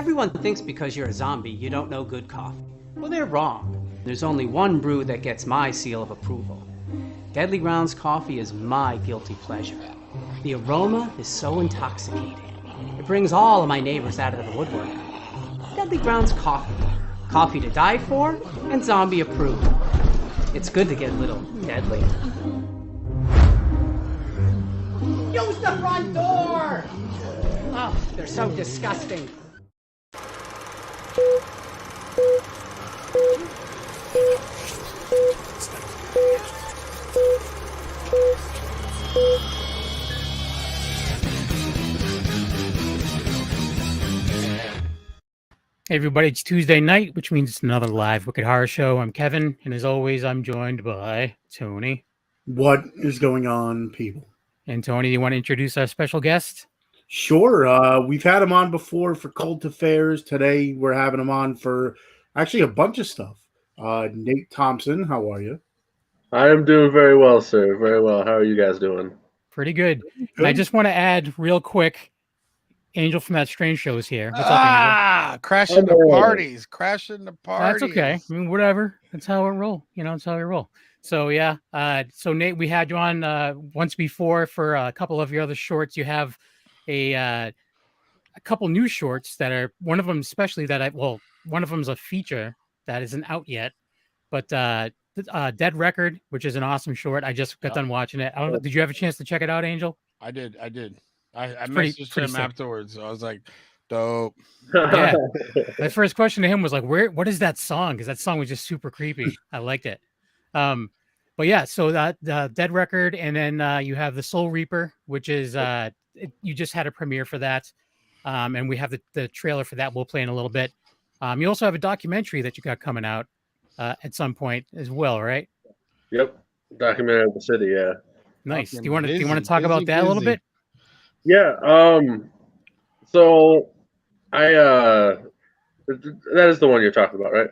Everyone thinks because you're a zombie, you don't know good coffee. Well, they're wrong. There's only one brew that gets my seal of approval. Deadly Grounds coffee is my guilty pleasure. The aroma is so intoxicating. It brings all of my neighbors out of the woodwork. Deadly Grounds coffee. Coffee to die for and zombie approved. It's good to get a little deadly. Use the front door! Oh, they're so disgusting. Hey everybody, it's Tuesday night, which means it's another live Wicked Horror Show. I'm Kevin, and as always, I'm joined by Tony. What is going on, people? And Tony, you want to introduce our special guest? Sure. We've had him on before for Cult Affairs. Today, we're having him on for actually a bunch of stuff. Nathe Thompson, how are you? I am doing very well, sir. Very well. How are you guys doing? Pretty good. And I just want to add real quick, Angel from That Strange Show is here. What's up, Angel? Crashing the parties. Crashing the parties. That's okay. I mean, whatever. That's how we roll. That's how we roll. So, yeah. So, Nate, we had you on once before for a couple of your other shorts. You have a couple new shorts that are, one of them especially one of them's a feature that isn't out yet. But Dead Record, which is an awesome short. I just got done watching it. I don't know, did you have a chance to check it out, Angel? I did. I messaged him afterwards. So I was like, dope. Yeah. My first question to him was like, what is that song? Because that song was just super creepy. I liked it. But yeah, so that Dead Record, and then you have the Soul Reaper, which is you just had a premiere for that. And we have the trailer for that we'll play in a little bit. You also have a documentary that you got coming out at some point as well, right? Yep. Documentary of the city, yeah. Nice. Do you want to talk about that a little bit? Yeah. So that is the one you're talking about, right?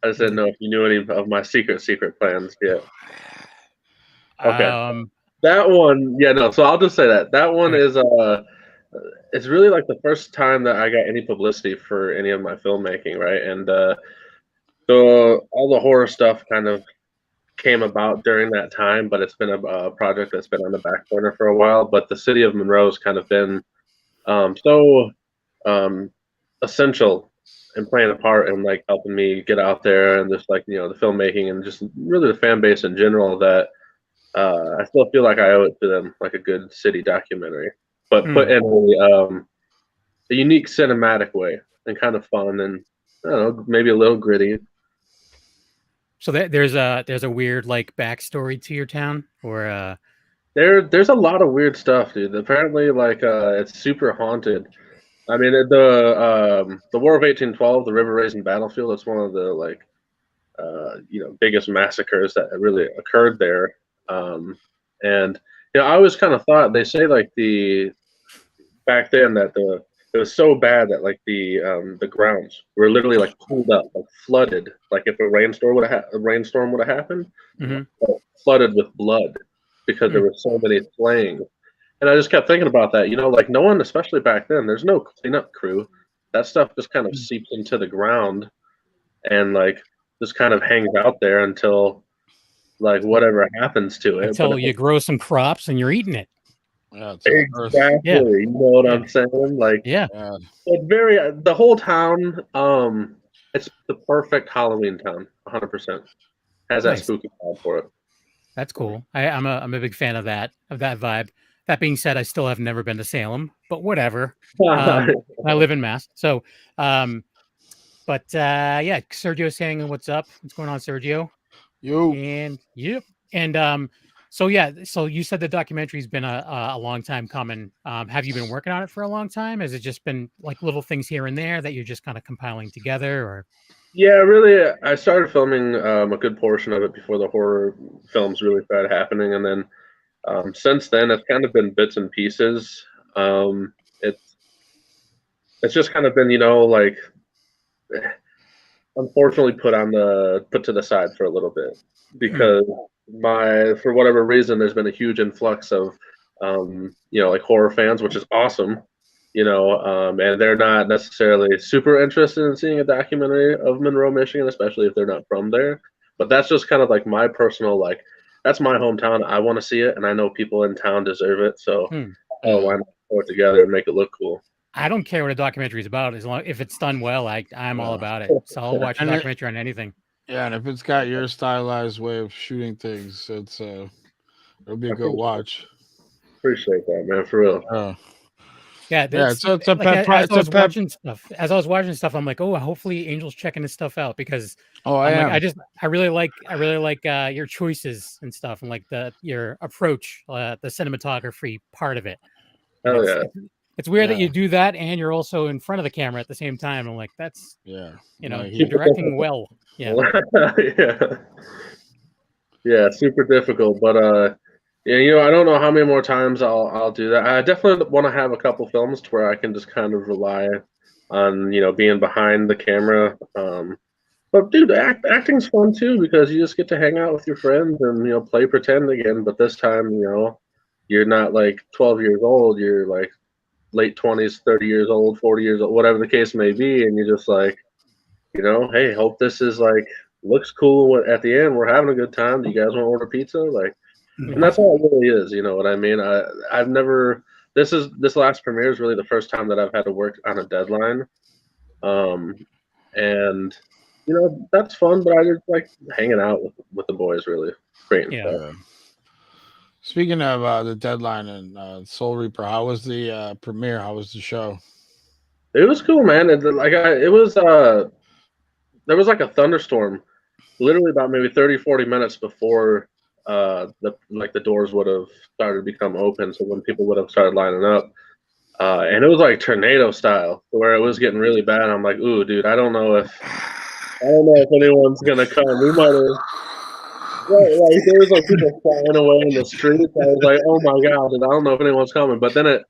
I just didn't know if you knew any of my secret plans yet. Okay. That one, yeah, no. So I'll just say that one is it's really like the first time that I got any publicity for any of my filmmaking, right? And so all the horror stuff kind of came about during that time, but it's been a project that's been on the back burner for a while. But the city of Monroe has kind of been so essential in playing a part in like helping me get out there and just like the filmmaking and just really the fan base in general that I still feel like I owe it to them, like a good city documentary, but put in a unique cinematic way and kind of fun and I don't know, maybe a little gritty. So there's a weird like backstory to your town, or there's a lot of weird stuff, dude. Apparently, like it's super haunted. I mean, the War of 1812, the River Raisin Battlefield. It's one of the like biggest massacres that really occurred there. And I always kind of thought they say like back then that it was so bad that like the grounds were literally like pulled up, like flooded. Like if a rainstorm would have happened, flooded with blood because there were so many flaying. And I just kept thinking about that. Like no one, especially back then, there's no cleanup crew. That stuff just kind of seeps into the ground and like just kind of hangs out there until like whatever happens to it. Until you grow some crops and you're eating it. Yeah, exactly. Yeah. You know what I'm saying? Like, yeah. The whole town, it's the perfect Halloween town, 100%. Has that spooky vibe for it. That's cool. I'm a big fan of that vibe. That being said, I still have never been to Salem, but whatever. I live in Mass. So, yeah, Sergio saying what's up. What's going on, Sergio? Yo. And yep. And so yeah, so you said the documentary's been a long time coming. Have you been working on it for a long time? Has it just been like little things here and there that you're just kind of compiling together, or? Yeah, really. I started filming a good portion of it before the horror films really started happening, and then since then it's kind of been bits and pieces. It's just kind of been like unfortunately put to the side for a little bit because for whatever reason there's been a huge influx of like horror fans, which is awesome. and they're not necessarily super interested in seeing a documentary of Monroe, Michigan, especially if they're not from there. But that's just kind of like my personal, like, that's my hometown. I want to see it, and I know people in town deserve it. So, why not put it together and make it look cool? I don't care what a documentary is about, as long if it's done well. I'm all about it. So I'll watch a documentary on anything. Yeah, and if it's got your stylized way of shooting things, it'll be a good watch. Appreciate that, man, for real. So it's a pet project. As I was watching stuff, I'm like, oh, hopefully Angel's checking this stuff out, because I really like your choices and stuff, and like your approach, the cinematography part of it. It's weird that you do that and you're also in front of the camera at the same time. I'm like, that's you're directing well. Yeah. Super difficult, but I don't know how many more times I'll do that. I definitely want to have a couple films to where I can just kind of rely on being behind the camera. But dude, acting's fun too, because you just get to hang out with your friends and play pretend again. But this time, you're not like 12 years old. You're like late 20s, 30 years old, 40 years old, whatever the case may be, and you're just like, hey, hope this is like looks cool at the end. We're having a good time. Do you guys want to order pizza? Like, and that's all it really is. You know what I mean? I've never. This last premiere is really the first time that I've had to work on a deadline, and that's fun. But I just like hanging out with the boys. Really great. Yeah. Speaking of the deadline and Soul Reaper, how was the premiere? How was the show? It was cool, man. There was like a thunderstorm, literally about maybe 30-40 minutes before the doors would have started to become open. So when people would have started lining up, and it was like tornado style, where it was getting really bad. I'm like, ooh, dude, I don't know if anyone's gonna come. We might have. Like there was like people flying away in the streets. I was like, oh my god, I don't know if anyone's coming. But then it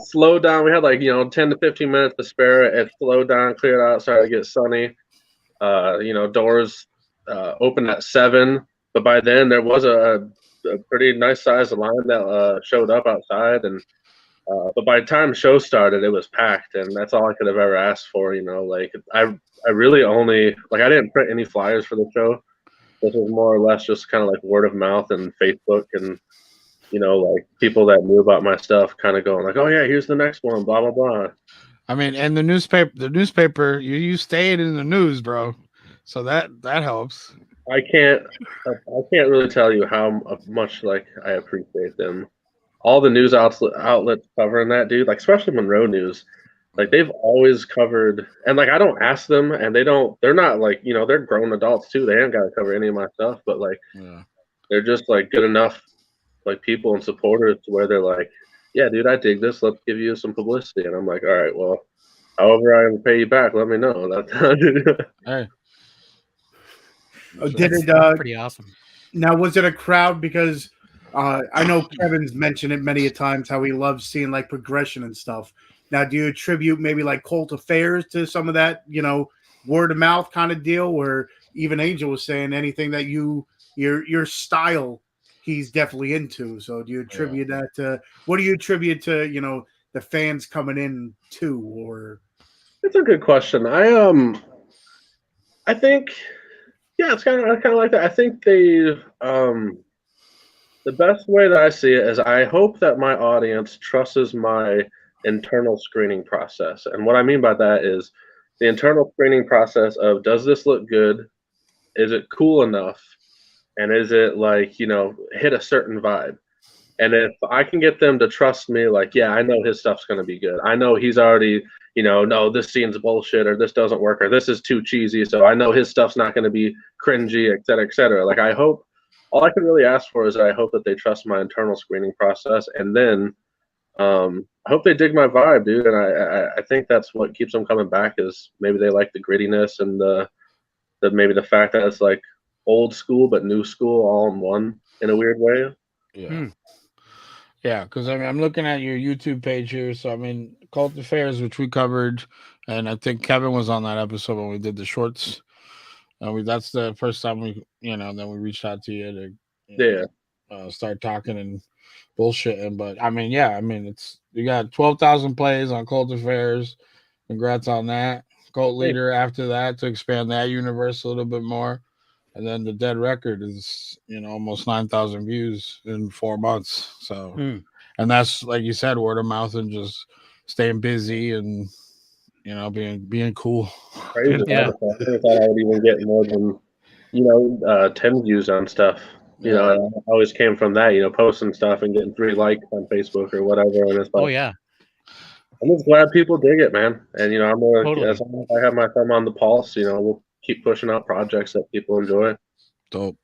slowed down. We had like 10 to 15 minutes to spare. It slowed down, cleared out, started to get sunny. Doors opened at 7, but by then there was a pretty nice sized line that showed up outside, and but by the time the show started, it was packed, and that's all I could have ever asked for. Like I really only I didn't print any flyers for the show. This was more or less just kind of like word of mouth and Facebook, and like people that knew about my stuff kind of going like, oh yeah, here's the next one, blah blah blah. I mean, and the newspaper, you stayed in the news, bro. So that helps. I can't really tell you how much I appreciate them. All the news outlets covering that, dude, especially Monroe News. They've always covered, and I don't ask them, and they're not they're grown adults too. They ain't got to cover any of my stuff, but they're just good enough people and supporters to where they're like, yeah, dude, I dig this. Let's give you some publicity. And I'm like, all right, well, however I can pay you back, let me know. Hey. Did it pretty awesome. Now, was it a crowd? Because I know Kevin's mentioned it many a times how he loves seeing progression and stuff. Now, do you attribute maybe Cult Affairs to some of that, word of mouth kind of deal, where even Angel was saying anything that your style he's definitely into? So do you attribute that to, what do you attribute to, the fans coming in to? Or it's a good question. I think, yeah, it's kind of like that. I think the best way that I see it is I hope that my audience trusts my internal screening process. And what I mean by that is the internal screening process of, does this look good? Is it cool enough? And is it hit a certain vibe? And if I can get them to trust me, yeah, I know his stuff's going to be good. I know he's already, no, this scene's bullshit, or this doesn't work, or this is too cheesy. So I know his stuff's not going to be cringy, et cetera, et cetera. I hope, all I can really ask for is I hope that they trust my internal screening process. And then I hope they dig my vibe, dude. And I think that's what keeps them coming back, is maybe they like the grittiness and maybe the fact that it's old school but new school all in one, in a weird way. Yeah. Yeah, because I'm looking at your YouTube page here. So Cult Affairs, which we covered, and I think Kevin was on that episode when we did the shorts. That's the first time we then we reached out to you to start talking and bullshitting. But I mean, yeah, I mean, it's you got 12,000 plays on Cult Affairs. Congrats on that. Cult Leader after that to expand that universe a little bit more. And then the Dead Record is, almost 9,000 views in 4 months. So, and that's like you said, word of mouth and just staying busy and being cool. Crazy. Yeah. I never thought I would even get more than 10 views on stuff. You know, and I always came from that. Posting stuff and getting 3 likes on Facebook or whatever. And it's like, Oh yeah. I'm just glad people dig it, man. And I'm gonna, Totally. as long as I have my thumb on the pulse, we'll keep pushing out projects that people enjoy. Dope.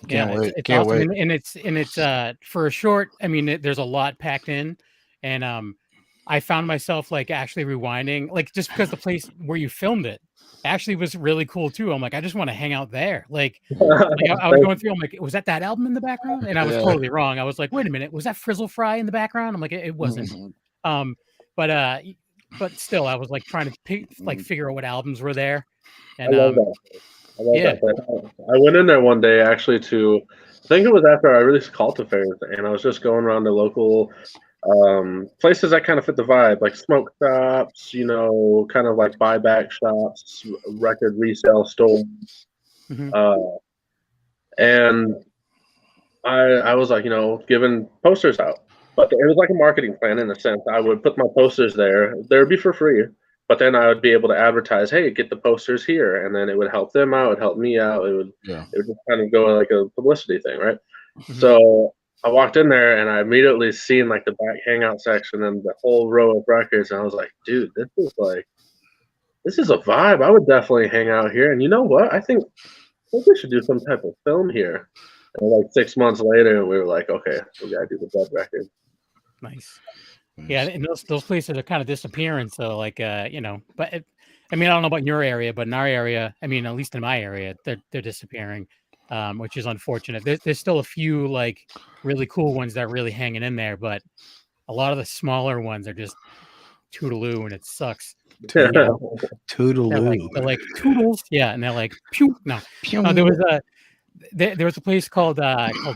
Can't wait. It's Can't awesome. wait. And it's for a short. I mean, there's a lot packed in, and I found myself like actually rewinding, like just because the place where you filmed it actually was really cool too. I'm like, I just want to hang out there. Like I was going through. I'm like, was that album in the background? And I was totally wrong. I was like, wait a minute, was that Frizzle Fry in the background? I'm like, it wasn't. But still, I was like trying to figure out what albums were there. And I love that. I went in there one day actually I think it was after I released Cult Affairs, and I was just going around the local places that kind of fit the vibe, like smoke shops, kind of like buyback shops, record resale stores. And I was like, giving posters out. But it was like a marketing plan in a sense. I would put my posters there. They would be for free. But then I would be able to advertise, hey, get the posters here. And then it would help them out. It would help me out. It would just kind of go like a publicity thing, right? So I walked in there and I immediately seen like the back hangout section and the whole row of records. And I was like, dude, this is a vibe. I would definitely hang out here. And you know what? I think we should do some type of film here. And like 6 months later, we were like, okay, we got to do the Dead Record. Nice. Yeah, and those places are kind of disappearing. So like, but I mean, I don't know about your area, but in our area, I mean, at least in my area, they're disappearing, which is unfortunate. There's still a few like really cool ones that are really hanging in there, but a lot of the smaller ones are just toodaloo, and it sucks. Toodaloo. They're like toodles, yeah, and they're like pew. No, there was a place called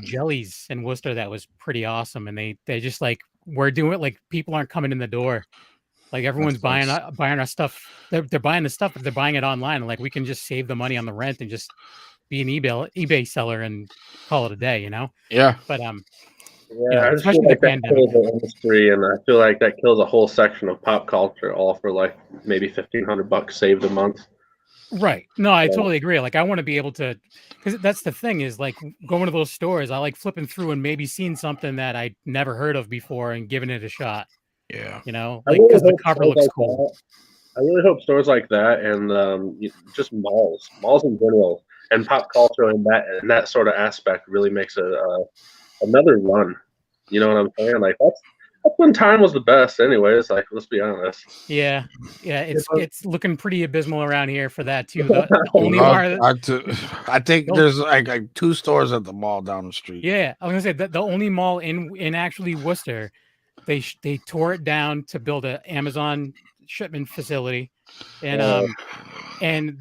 Jellies in Worcester that was pretty awesome, and they just like we're doing it like people aren't coming in the door, like everyone's buying our stuff. They're buying the stuff, but they're buying it online, and like we can just save the money on the rent and just be an eBay seller and call it a day, Yeah. But I just feel like that kills the industry, and I feel like that kills a whole section of pop culture, all for like maybe $1,500 saved a month. Right. No, I totally agree. Like I want to be able to, because that's the thing is like going to those stores, I like flipping through and maybe seeing something that I never heard of before and giving it a shot. Yeah. Like because the cover looks cool. I really hope stores like that and just malls in general and pop culture and that sort of aspect really makes another run. You know what I'm saying? Like that's when time was the best anyways, like let's be honest. Yeah, it's looking pretty abysmal around here for that too. The only I think there's like 2 stores at the mall down the street. Yeah, I was gonna say that the only mall in actually Worcester, they tore it down to build an Amazon shipment facility, and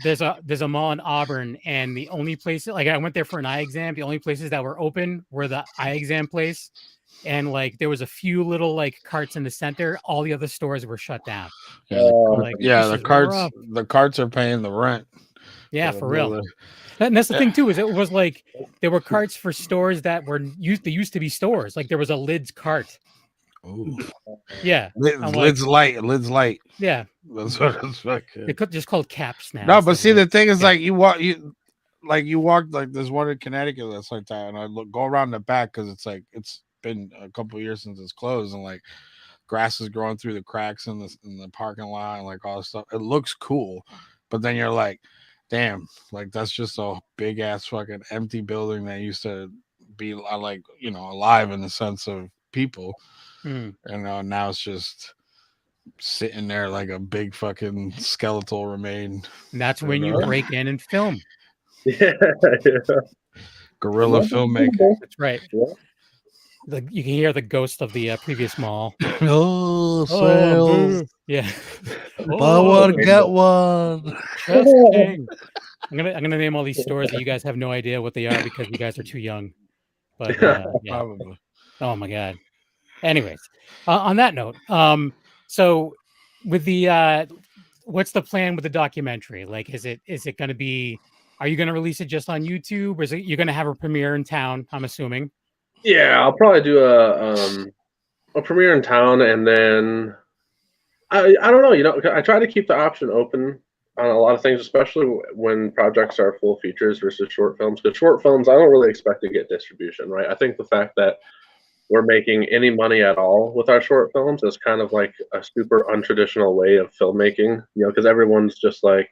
there's a mall in Auburn, and the only places like I went there for an eye exam, the only places that were open were the eye exam place. And like there was a few little like carts in the center. All the other stores were shut down. The carts are paying the rent. Yeah, for real. And that's the thing too, is it was like there were carts for stores that used to be stores. Like there was a Lids cart. Ooh. Yeah. Lids light. Yeah. That's what it's like. They could just called caps now. No, but see the thing is like you walk like there's one in Connecticut that's like that, and I go around the back because it's like it's been a couple of years since it's closed, and like grass is growing through the cracks in the parking lot and like all this stuff. It looks cool, but then you're like, damn, like that's just a big ass fucking empty building that used to be like alive in the sense of people, and now it's just sitting there like a big fucking skeletal remain. And that's when you break in and film. Yeah. Guerrilla filmmaker. That's right. Yeah. You can hear the ghost of the previous mall. Sales. Yeah. Buy one, get one. I'm gonna name all these stores that you guys have no idea what they are because you guys are too young. But yeah. Probably. Oh my god. Anyways, on that note, so with the what's the plan with the documentary? Like, is it going to be? Are you going to release it just on YouTube, or is it you're going to have a premiere in town? I'm assuming. Yeah, I'll probably do a premiere in town, and then I don't know. I try to keep the option open on a lot of things, especially when projects are full features versus short films. Because short films, I don't really expect to get distribution, right? I think the fact that we're making any money at all with our short films is kind of like a super untraditional way of filmmaking, because everyone's just like,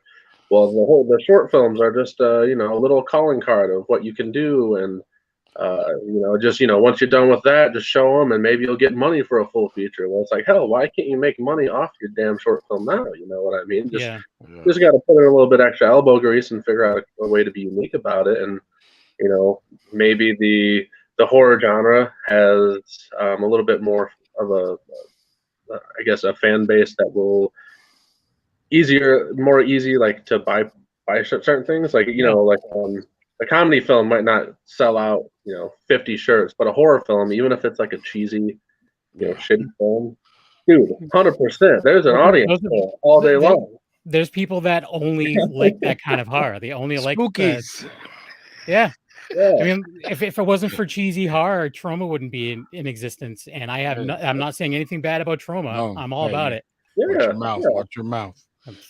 well, the short films are just a little calling card of what you can do, and once you're done with that, just show them, and maybe you'll get money for a full feature. Well, it's like, hell, why can't you make money off your damn short film now? You know what I mean? Just got to put in a little bit extra elbow grease and figure out a way to be unique about it, and maybe the horror genre has a little bit more of a fan base that will more easy like to buy certain things, like a comedy film might not sell out 50 shirts, but a horror film, even if it's like a cheesy shitty film, dude, 100%, there's an audience for it all day long. There's people that only like that kind of horror. They only like Spookies. Yeah. Yeah. I mean, if it wasn't for cheesy horror, Trauma wouldn't be in existence. And I'm not saying anything bad about Trauma. No, I'm all about it. Yeah, Watch your mouth. yeah. Watch your mouth.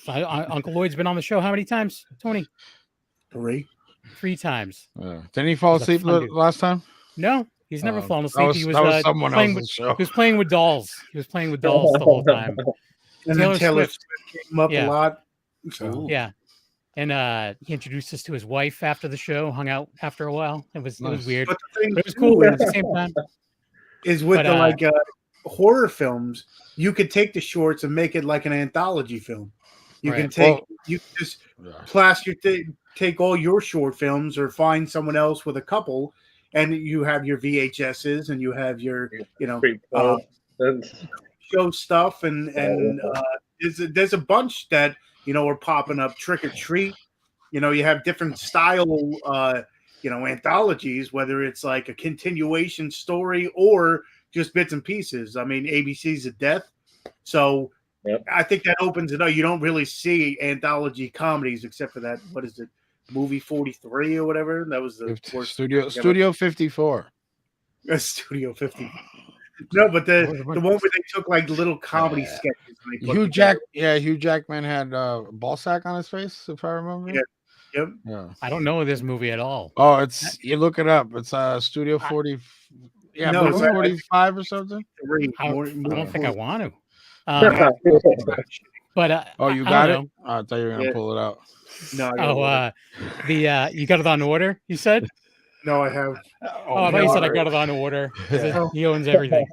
Uncle Lloyd's been on the show how many times, Tony? 3 times. Didn't he fall He's a asleep fun dude. last time? No, he's never fallen That asleep. was, He was, that was someone playing else's show. He was playing with dolls. He was playing with dolls the whole time. And Taylor then Taylor Swift. Swift came up Yeah. a lot. So. Yeah. And he introduced us to his wife after the show, hung out after a while. It was weird. But the thing But it was cool at the same time. is with But, the horror films, you could take the shorts and make it like an anthology film. You Right. can take you can just plaster take all your short films or find someone else with a couple, and you have your VHSs and you have your show stuff and there's a bunch that are popping up. Trick or Treat, you have different style anthologies, whether it's like a continuation story or just bits and pieces. I mean, ABC's of Death, so I think that opens it up. You don't really see anthology comedies except for that. What is it? Movie 43 or whatever. That was the worst. Studio 54. Studio 50. No, but the one where they took like little comedy sketches. And they put Hugh Jackman had a ball sack on his face, if I remember. Yeah. Yep. Yeah. I don't know this movie at all. Oh, you look it up. It's Studio 40. Yeah, No, movie 45 or something. I don't think I want to. You got it? I thought you were gonna pull it out. No. You got it on order, you said? No, I have. I thought you said I got it on order. He owns everything.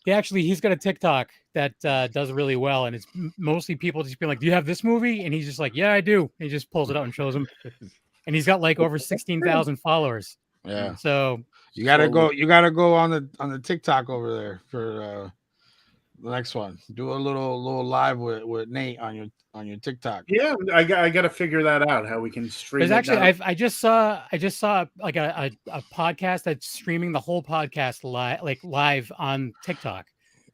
He's got a TikTok that does really well, and it's mostly people just being like, "Do you have this movie?" And he's just like, "Yeah, I do." And he just pulls it out and shows them. And he's got like over 16,000 followers. Yeah. So you gotta go on the TikTok over there for the next one. Do a little live with Nate on your TikTok. Yeah, I got to figure that out, how we can stream. There's actually I just saw like a podcast that's streaming the whole podcast live on TikTok.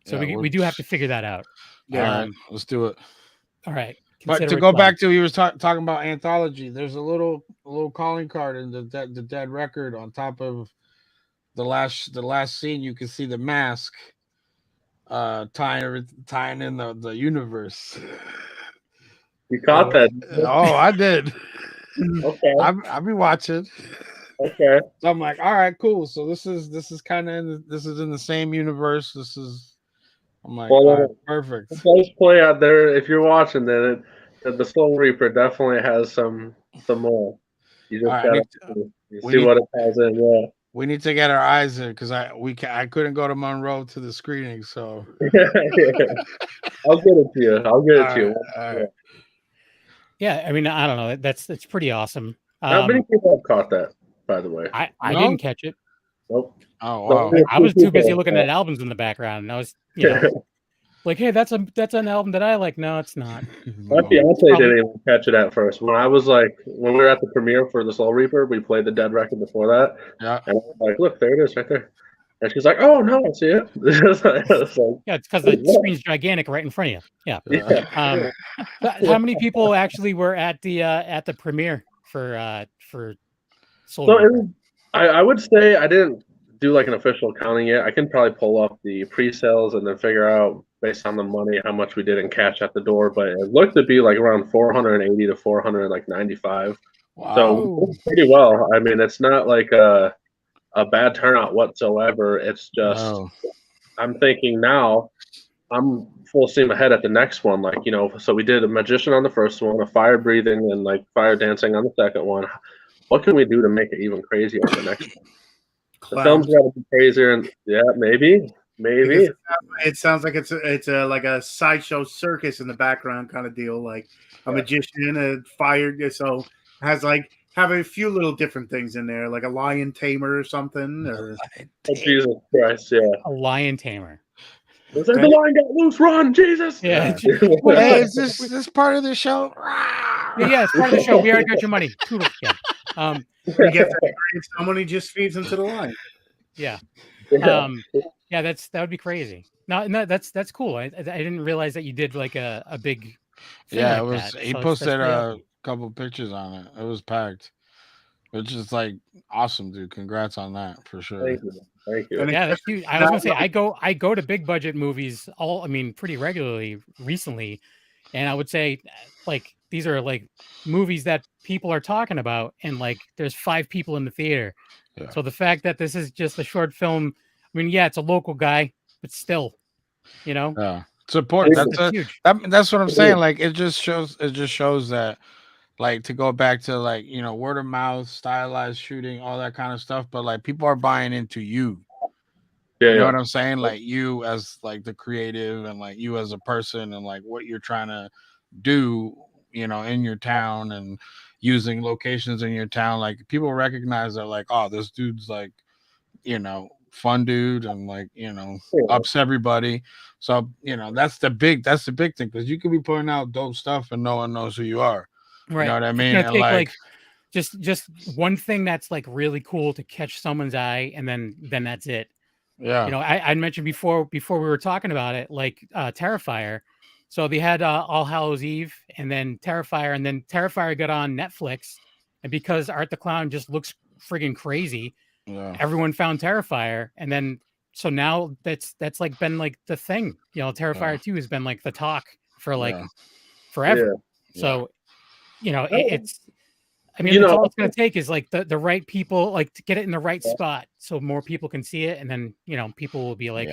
So we do have to figure that out. Yeah, all right, let's do it. All right. But to go back to he was talking about anthology, there's a little calling card in the dead record on top of the last scene. You can see the mask tying in the universe. You caught that? Oh, I did. Okay. I'll be watching. Okay. So I'm like, all right, cool. So this is kind of this is in the same universe. I'm like, all right, perfect. Let's play out there. If you're watching, then the Soul Reaper definitely has some more. You just gotta see what it has in. Yeah. We need to get our eyes in because I couldn't go to Monroe to the screening, so I'll get it to you. All right. Yeah, I mean, I don't know. That's pretty awesome. Not many people have caught that, by the way. I didn't catch it. Nope. Oh wow! I was too busy looking at albums in the background, and I was, Like, hey, that's an album that I like. No, it's not. My fiance didn't even catch it at first. When we were at the premiere for the Soul Reaper, we played the Dead record before that, Yeah. and I was like, "Look, there it is, right there." And she's like, "Oh no, I see it." It's like, Yeah, it's because the screen's gigantic right in front of you. Yeah. How many people actually were at the premiere for Soul So Reaper? I would say I didn't do like an official counting yet. I can probably pull up the pre-sales and then figure out based on the money how much we did in cash at the door. But it looked to be like around 480 to 495. Wow. So pretty well. I mean, it's not like a bad turnout whatsoever. It's just I'm thinking now I'm full steam ahead at the next one. Like, you know, so we did a magician on the first one, a fire breathing and like fire dancing on the second one. What can we do to make it even crazier on the next one? The film's got to be crazier, and yeah, maybe. It sounds like it's a like a sideshow circus in the background kind of deal, like a magician, a fire. So has like have a few little different things in there, like a lion tamer or something. Or Oh, Jesus Christ, yeah. A lion tamer. It's like the lion got loose, run, Jesus! Yeah. Hey, is this part of the show? Yeah, it's part of the show. We already got your money. Toodle. Yeah. he gets angry at someone, he just feeds into the lion. Yeah. Yeah, that would be crazy. No, that's cool. I didn't realize that you did like a big thing Yeah, like it was. that. He So posted that's pretty awesome. a couple pictures on it. It was packed, which is like awesome, dude. Congrats on that for sure. Thank you. And Yeah, that's huge. I was gonna say I go to big budget movies pretty regularly recently, and I would say like these are like movies that people are talking about, and like there's 5 people in the theater. Yeah. So the fact that this is just a short film, I mean, yeah, it's a local guy, but still, you know, Yeah, support. That's huge. That's what I'm saying. Like it just shows that, like, to go back to like, you know, word of mouth, stylized shooting, all that kind of stuff. But like people are buying into you. Yeah, you know what I'm saying? Like you as like the creative and like you as a person and like what you're trying to do, you know, in your town and using locations in your town. Like people recognize that like, oh, this dude's like, you know, fun dude and like, you know, ups everybody. So, you know, that's the big thing, because you could be putting out dope stuff and no one knows who you are. Right. You know what I mean? It's gonna And take just one thing that's like really cool to catch someone's eye, and then that's it. Yeah. You know, I mentioned before we were talking about it, like Terrifier. So they had All Hallows Eve and then Terrifier, and then Terrifier got on Netflix, and because Art the Clown just looks friggin' crazy, everyone found Terrifier, and then so now that's like been like the thing. You know, Terrifier 2 has been like the talk for like forever. So, you know, it's. I mean, that's all it's going to take is like the right people, like to get it in the right spot, so more people can see it, and then you know people will be like,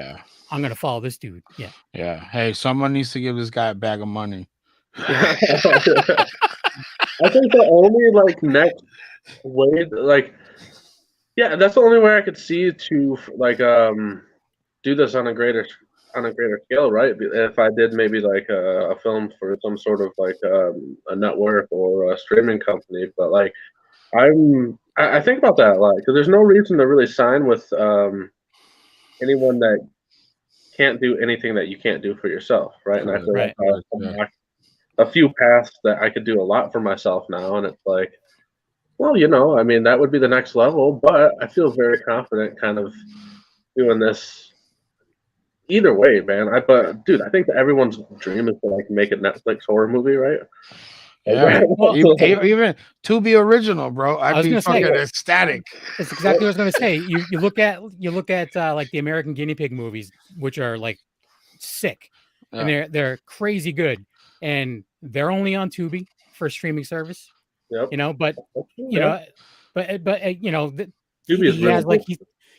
"I'm going to follow this dude." Yeah. Yeah. Hey, someone needs to give this guy a bag of money. I think the only like next way, like, yeah, that's the only way I could see to like do this on a greater scale, right? If I did maybe like a film for some sort of like a network or a streaming company, but like I think about that a lot because there's no reason to really sign with anyone that can't do anything that you can't do for yourself, right? And I feel like a few paths that I could do a lot for myself now, and it's like, well, you know, I mean, that would be the next level, but I feel very confident kind of doing this. Either way, man. But dude, I think that everyone's dream is to like make a Netflix horror movie, right? Yeah, even to be original, bro. I'd be fucking ecstatic. That's exactly what I was gonna say. You look at like the American Guinea Pig movies, which are like sick, and they're crazy good, and they're only on Tubi for a streaming service. Yep. You know, but you know, but you know, Tubi is really like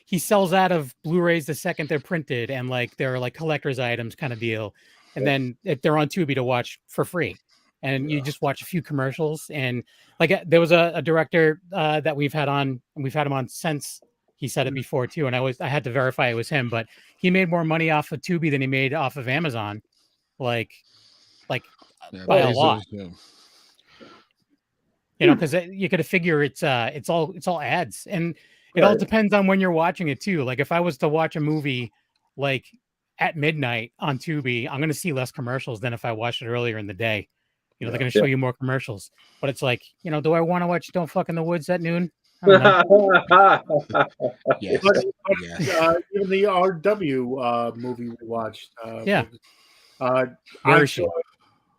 he sells out of Blu-rays the second they're printed, and like they're like collector's items kind of deal. And then they're on Tubi to watch for free, and you just watch a few commercials. And like there was a director that we've had on, and we've had him on since he said it before too. And I had to verify it was him, but he made more money off of Tubi than he made off of Amazon, like by a lot. You know, because you could figure it's all ads, and it all depends on when you're watching it too. Like if I was to watch a movie like at midnight on Tubi, I'm going to see less commercials than if I watched it earlier in the day. You know, they're going to show you more commercials, but it's like, you know, do I want to watch Don't Fuck in the Woods at noon? I don't know. Yes. But, Yes. even the RW movie we watched. Yeah. Where is she?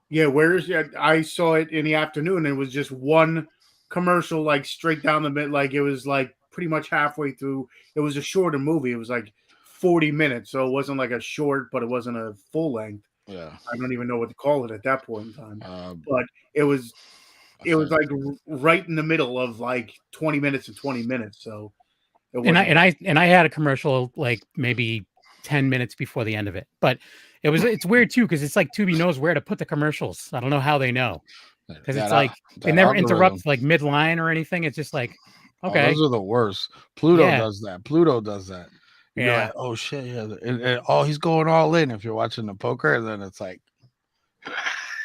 Yeah, where is it? I saw it in the afternoon, and it was just one commercial, like straight down the mid. Like it was like pretty much halfway through. It was a shorter movie. It was like 40 minutes, so it wasn't like a short, but it wasn't a full length. Yeah. I don't even know what to call it at that point in time. But it was like right in the middle of like 20 minutes and 20 minutes. So, and I had a commercial like maybe 10 minutes before the end of it, but it's weird too because it's like Tubi knows where to put the commercials. I don't know how they know because it's like they never interrupt like mid line or anything. It's just like okay, those are the worst. Pluto does that. You're like, oh shit, yeah, and he's going all in. If you're watching the poker, and then it's like,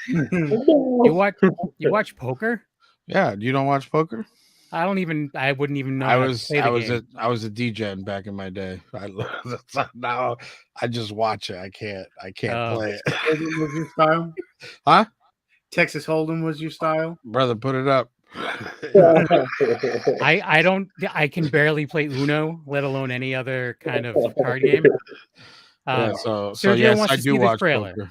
you watch poker? Yeah, you don't watch poker? I wouldn't even know. I was a DJ back in my day. Now I just watch it. I can't play it. Was your style? Huh? Texas Hold'em was your style? Brother, put it up. I can barely play Uno, let alone any other kind of card game. So yes, I do watch poker.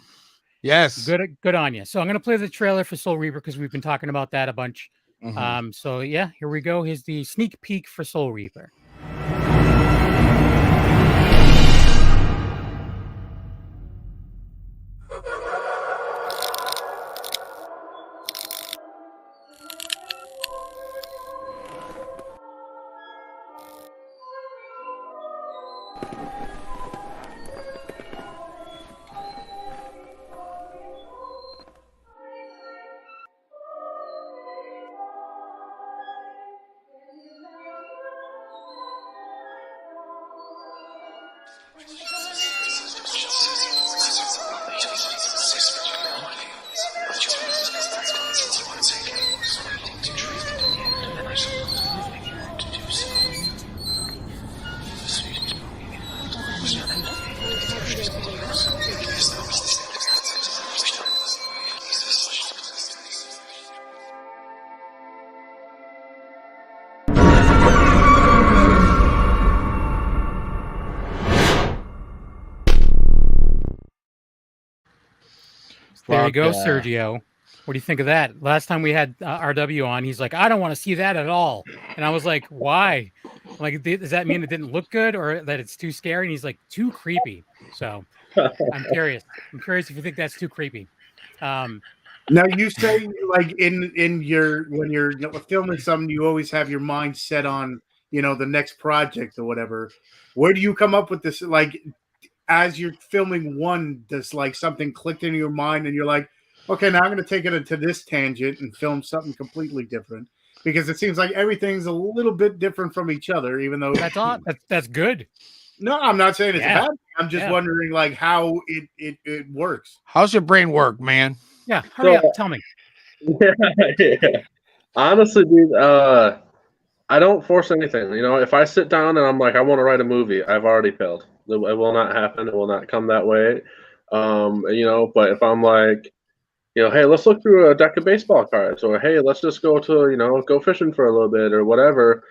Yes. Good on you. So I'm going to play the trailer for Soul Reaper because we've been talking about that a bunch. Mm-hmm. So yeah, here we go. Here's the sneak peek for Soul Reaper. There you go, Sergio. What do you think of that? Last time we had RW on, he's like, I don't want to see that at all. And I was like, why? Like, does that mean it didn't look good or that it's too scary? And he's like, too creepy. So I'm curious. I'm curious if you think that's too creepy. Now you say like when you're filming something, you always have your mind set on, the next project or whatever. Where do you come up with this? Like, as you're filming one, does like something clicked in your mind and you're like, okay, now I'm going to take it into this tangent and film something completely different, because it seems like everything's a little bit different from each other, even though that's good. No, I'm not saying it's bad. I'm just wondering like how it works. How's your brain work, man? Yeah. Hurry up. Tell me. Yeah. Honestly, dude, I don't force anything. If I sit down and I'm like, I want to write a movie, I've already failed. It will not happen. It will not come that way. But if I'm like, hey, let's look through a deck of baseball cards, or hey, let's just go to, go fishing for a little bit or whatever,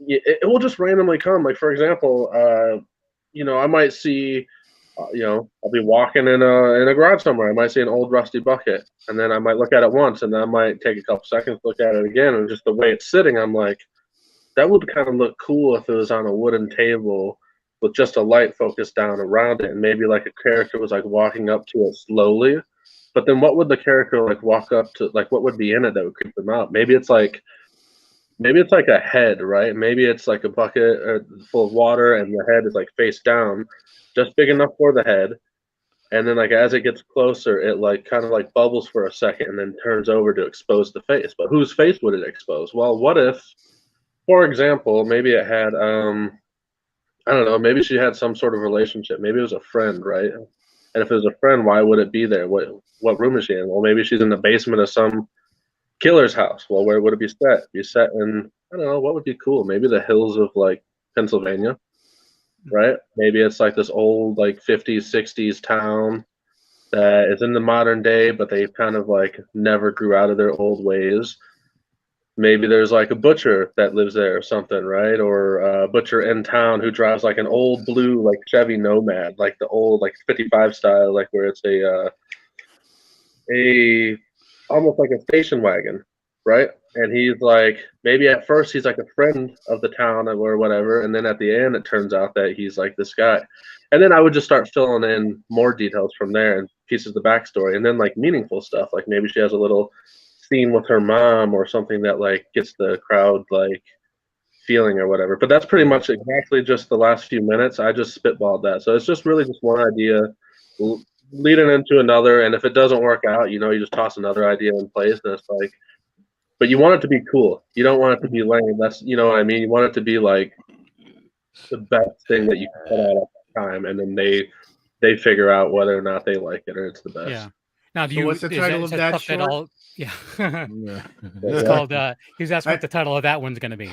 it will just randomly come. Like, for example, I might see, I'll be walking in a garage somewhere. I might see an old rusty bucket, and then I might look at it once, and then I might take a couple seconds to look at it again, and just the way it's sitting, I'm like, that would kind of look cool if it was on a wooden table with just a light focused down around it, and maybe like a character was like walking up to it slowly. But then what would the character like walk up to? Like, what would be in it that would creep them out? Maybe it's like a head, right? Maybe it's like a bucket full of water, and the head is like face down, just big enough for the head. And then like as it gets closer, it like kind of like bubbles for a second and then turns over to expose the face. But whose face would it expose? Well, what if, for example, maybe it had I don't know, maybe she had some sort of relationship. Maybe it was a friend, right? And if it was a friend, why would it be there? What room is she in? Well, maybe she's in the basement of some killer's house. Well, where would it be set? Be set in, I don't know, what would be cool? Maybe the hills of like Pennsylvania. right? Maybe it's like this old like 50s, 60s town that is in the modern day, but they kind of like never grew out of their old ways. Maybe there's like a butcher that lives there or something, right? Or a butcher in town who drives like an old blue like Chevy Nomad, like the old like 55 style, like where it's a almost like a station wagon, right? And he's like, maybe at first he's like a friend of the town or whatever, and then at the end it turns out that he's like this guy. And then I would just start filling in more details from there and pieces of the backstory, and then like meaningful stuff, like maybe she has a little scene with her mom or something that like gets the crowd like feeling or whatever. But that's pretty much exactly just the last few minutes. I just spitballed that, so it's just really just one idea leading into another, and if it doesn't work out, you just toss another idea in place, and it's like, but you want it to be cool. You don't want it to be lame. That's, you know what I mean? You want it to be like the best thing that you can put out at the time, and then they figure out whether or not they like it or it's the best. Yeah. Now, what's the title of that short? Yeah. Yeah. It's called, he was asking what the title of that one's going to be.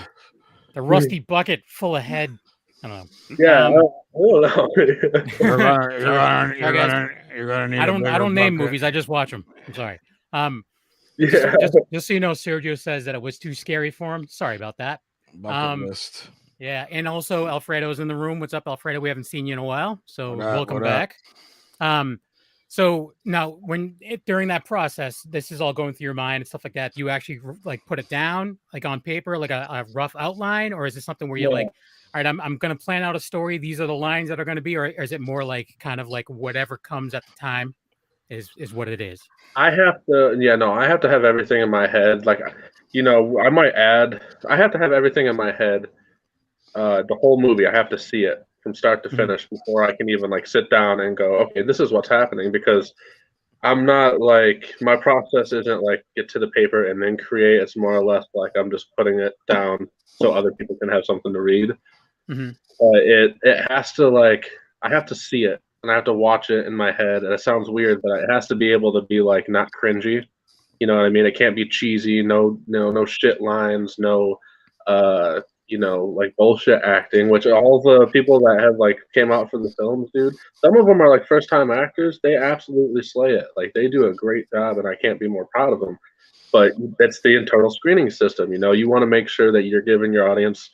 The Rusty Bucket Full of Head. I don't know. Yeah, I don't know. You're gonna need. I don't name movies. I just watch them. I'm sorry. Yeah. Just so you know, Sergio says that it was too scary for him. Sorry about that. Bucket list. Yeah, and also Alfredo's in the room. What's up, Alfredo? We haven't seen you in a while, so welcome what back. So now, during that process, this is all going through your mind and stuff like that. Do you actually like put it down, like on paper, like a rough outline, or is it something where you're like, all right, I'm going to plan out a story. These are the lines that are going to be, or is it more like kind of like whatever comes at the time is what it is? I have to have everything in my head. Like, I might add, I have to have everything in my head. The whole movie, I have to see it from start to finish before I can even like sit down and go, okay, this is what's happening, because I'm not like, my process isn't like get to the paper and then create. It's more or less like I'm just putting it down so other people can have something to read. It has to, like, I have to see it and I have to watch it in my head, and it sounds weird, but it has to be able to be like not cringy. You know what I mean? It can't be cheesy. No shit lines. No, like bullshit acting, which all the people that have like came out for the films, dude, some of them are like first time actors. They absolutely slay it. Like, they do a great job, and I can't be more proud of them. But that's the internal screening system. You want to make sure that you're giving your audience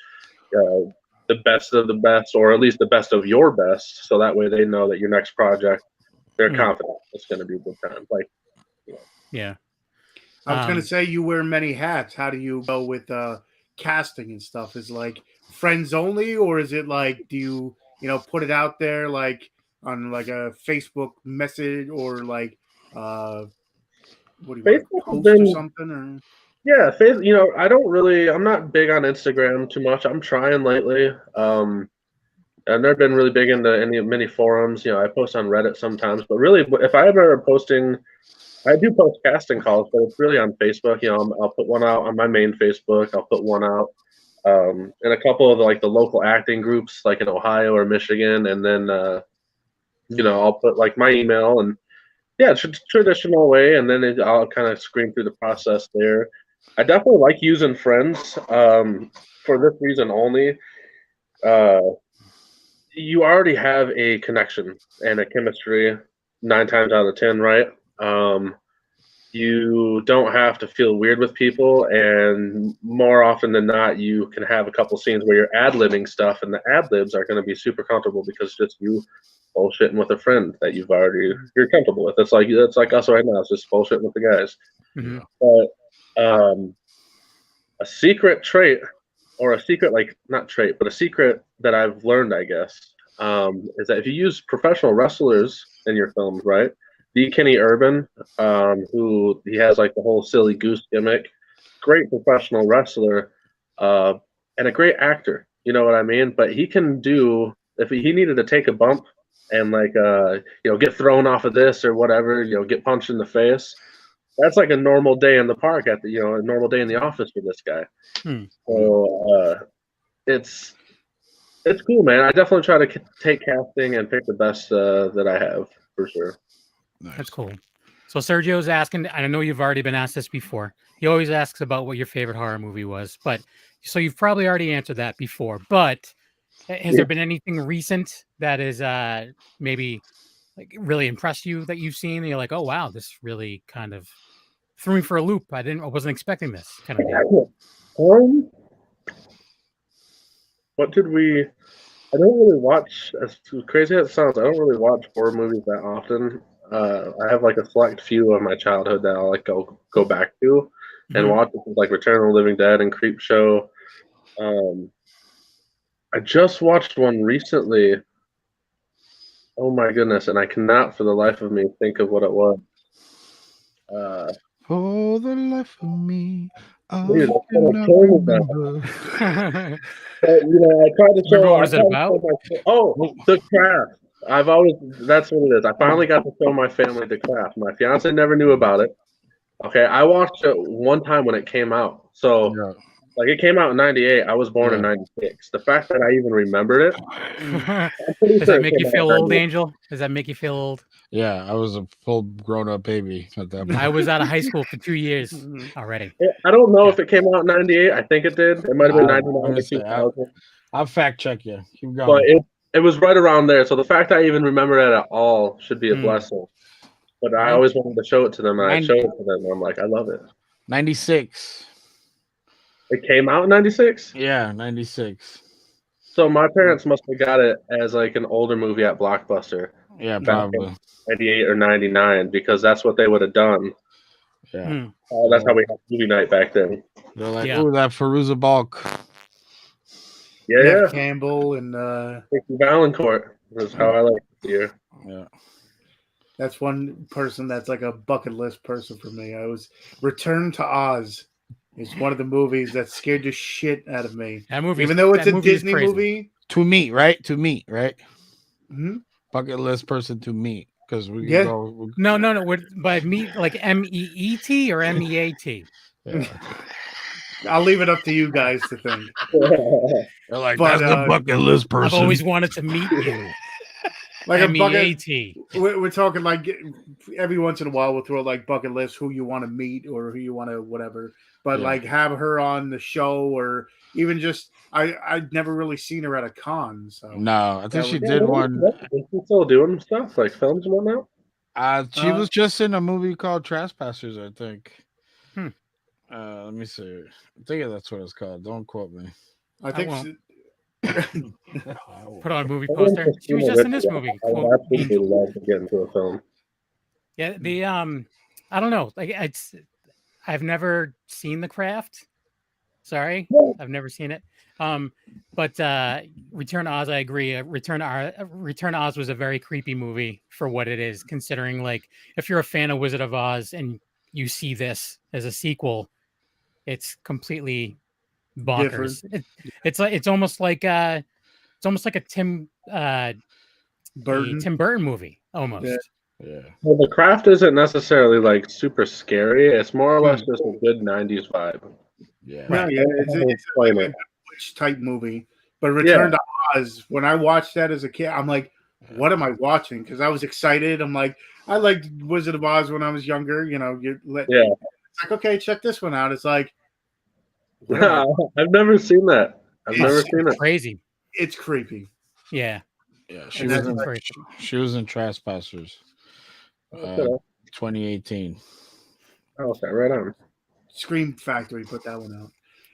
the best of the best, or at least the best of your best, so that way they know that your next project, they're confident it's going to be a good time. Like, yeah. I was going to say, you wear many hats. How do you go with casting and stuff? Is like friends only, or is it like, do you put it out there like on like a Facebook message, or like what do you post or something? Or yeah, I'm not big on Instagram too much. I'm trying lately. I've never been really big into many forums. I post on Reddit sometimes, but really, if I ever posting, I do post casting calls, but it's really on Facebook. I'll put one out on my main Facebook. I'll put one out in a couple of the local acting groups, like in Ohio or Michigan, and then I'll put like my email, and traditional way, and then I'll kind of screen through the process there. I definitely like using friends for this reason only. You already have a connection and a chemistry 9 times out of 10, right? You don't have to feel weird with people, and more often than not, you can have a couple scenes where you're ad-libbing stuff, and the ad-libs are going to be super comfortable because it's just you bullshitting with a friend that you're comfortable with. It's like us right now. It's just bullshitting with the guys. But a secret trait, or a secret, like, not trait, but a secret that I've learned, I guess, is that if you use professional wrestlers in your films, right? D. Kenny Urban, who he has like the whole silly goose gimmick, great professional wrestler, and a great actor. You know what I mean? But he can do, if he needed to take a bump and like get thrown off of this or whatever, get punched in the face. That's like a normal day in the park a normal day in the office for this guy. So it's cool, man. I definitely try to take casting and pick the best that I have, for sure. Nice. That's cool. So Sergio's asking, I know you've already been asked this before. He always asks about what your favorite horror movie was, but so you've probably already answered that before. But Has there been anything recent that is maybe like really impressed you that you've seen? And you're like, oh wow, this really kind of threw me for a loop. I wasn't expecting this kind of deal. What did we? I don't really watch, as crazy as it sounds, I don't really watch horror movies that often. I have like a select few of my childhood that I'll like go back to and watch, like Return of the Living Dead and Creep Show. I just watched one recently. Oh my goodness, and I cannot for the life of me think of what it was. For the life of me, I Dude, cannot remember. But, I tried to show. Remember what was it about? The Craft. That's what it is. I finally got to show my family The Craft. My fiance never knew about it. Okay, I watched it one time when it came out. So, like, it came out in '98. I was born in '96. The fact that I even remembered it. Does that make you feel old, Angel? Does that make you feel old? Yeah, I was a full grown-up baby at that point. I was out of high school for 2 years already. I don't know if it came out in '98. I think it did. It might have been '99 or 2000. I'll fact check you. Keep going. But it was right around there. So the fact I even remember it at all should be a blessing. But I always wanted to show it to them, and I showed it to them. And I'm like, I love it. 96. It came out in '96? Yeah, 96. So my parents must have got it as like an older movie at Blockbuster. Yeah, probably. 98 or 99, because that's what they would have done. Yeah. That's how we had movie night back then. They're like, oh, that Fairuza Balk. Yeah. Campbell and Dixie Valancourt is how I like it here. Yeah. That's one person that's like a bucket list person for me. Return to Oz is one of the movies that scared the shit out of me. That movie, even though it's a Disney movie. To meet, right? Mm-hmm. Bucket list person to meet. Because we can go. No. By meet, like MEET or MEAT? Yeah. I'll leave it up to you guys to think. They're like, that's the bucket list person. I've always wanted to meet you. Like MEAT. We're talking like every once in a while we'll throw like bucket list who you want to meet or who you want to whatever. But like have her on the show or even just I'd never really seen her at a con. So no, I think she did one. She's still doing stuff like films and whatnot. She was just in a movie called Trespassers, I think. Let me see. I think that's what it's called. Don't quote me. I think put on a movie poster. She was just in this movie. I would absolutely love to get into a film. Yeah, the I don't know. Like I've never seen The Craft. Sorry, I've never seen it. But Return to Oz, I agree. Return to Oz was a very creepy movie for what it is, considering like if you're a fan of Wizard of Oz and you see this as a sequel, it's completely bonkers. It's almost like a Tim Burton movie almost. Yeah. Well, The Craft isn't necessarily like super scary. It's more or less just a good '90s vibe. Yeah. No, it's like a witch type movie. But Return to Oz, when I watched that as a kid, I'm like, what am I watching? Because I was excited. I'm like, I liked Wizard of Oz when I was younger. It's like, okay, check this one out. It's like, I've never seen that. I've never seen it. Crazy. It's creepy. Yeah. Yeah. She was in Trespassers. 2018. Okay, right on. Scream Factory put that one out.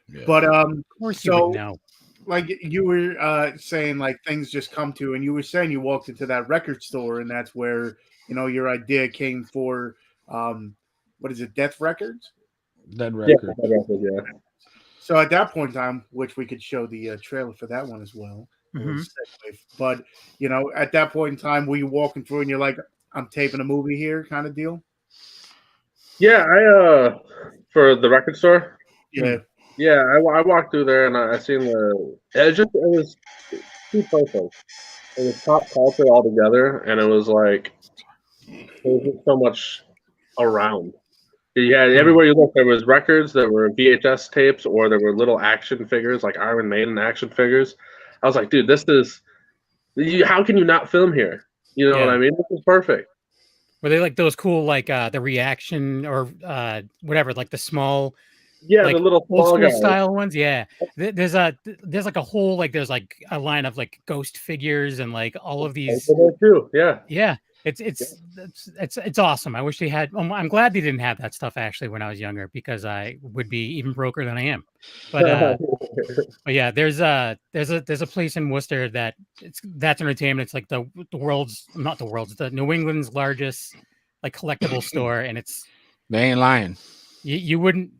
Yeah. But of course you would know. Like you were saying, like things just come to, and you were saying you walked into that record store, and that's where your idea came for. What is it? Death Records. Dead Records. Yeah. So at that point in time, which we could show the trailer for that one as well. Mm-hmm. But at that point in time, were you walking through and you're like, I'm taping a movie here, kind of deal? Yeah, I for the record store. Yeah. Yeah, I walked through there and I seen it was too perfect. It was pop culture altogether, and it was like there was just so much around. Yeah, everywhere you look, there was records, there were VHS tapes, or there were little action figures, like Iron Maiden action figures. I was like, dude, this is how can you not film here? You know what I mean? This is perfect. Were they like those cool, like the reaction or whatever, like the small Yeah, like the little old small school guy. style ones. Yeah, there's like a whole there's like a line of like ghost figures and like all of these. There too. Yeah. Yeah, it's awesome. I wish they had. I'm glad they didn't have that stuff actually when I was younger because I would be even broker than I am. But yeah, there's a place in Worcester that's entertainment. It's like the New England's largest like collectible store, and They ain't lying. you wouldn't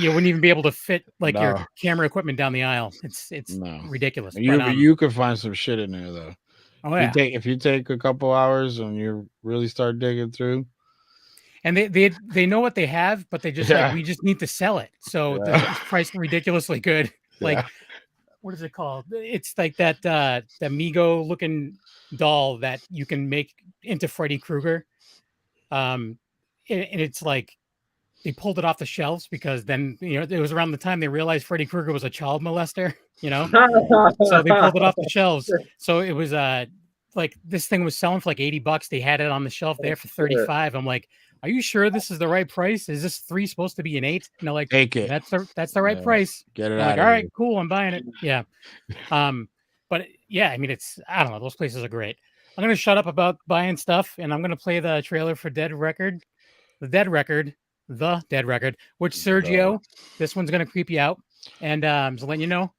even be able to fit like No. your camera equipment down the aisle. It's No. ridiculous. You could find some shit in there though. Oh yeah. If you take a couple hours and you really start digging through. And they know what they have, but they just like we just need to sell it. So it's priced ridiculously good. Like what is it called? It's like that the Mego looking doll that you can make into Freddy Krueger. And it's like they pulled it off the shelves because then it was around the time they realized Freddy Krueger was a child molester, so they pulled it off the shelves. So it was like this thing was selling for like $80. They had it on the shelf there for $35. I'm like, are you sure this is the right price? Is this 3 supposed to be an 8? And they're like, take it. That's the right price. Get it I'm out. Like, all right, cool. I'm buying it. Yeah. But yeah, I mean, I don't know. Those places are great. I'm going to shut up about buying stuff and I'm going to play the trailer for The Dead Record, which Sergio, this one's going to creep you out. And just letting you know,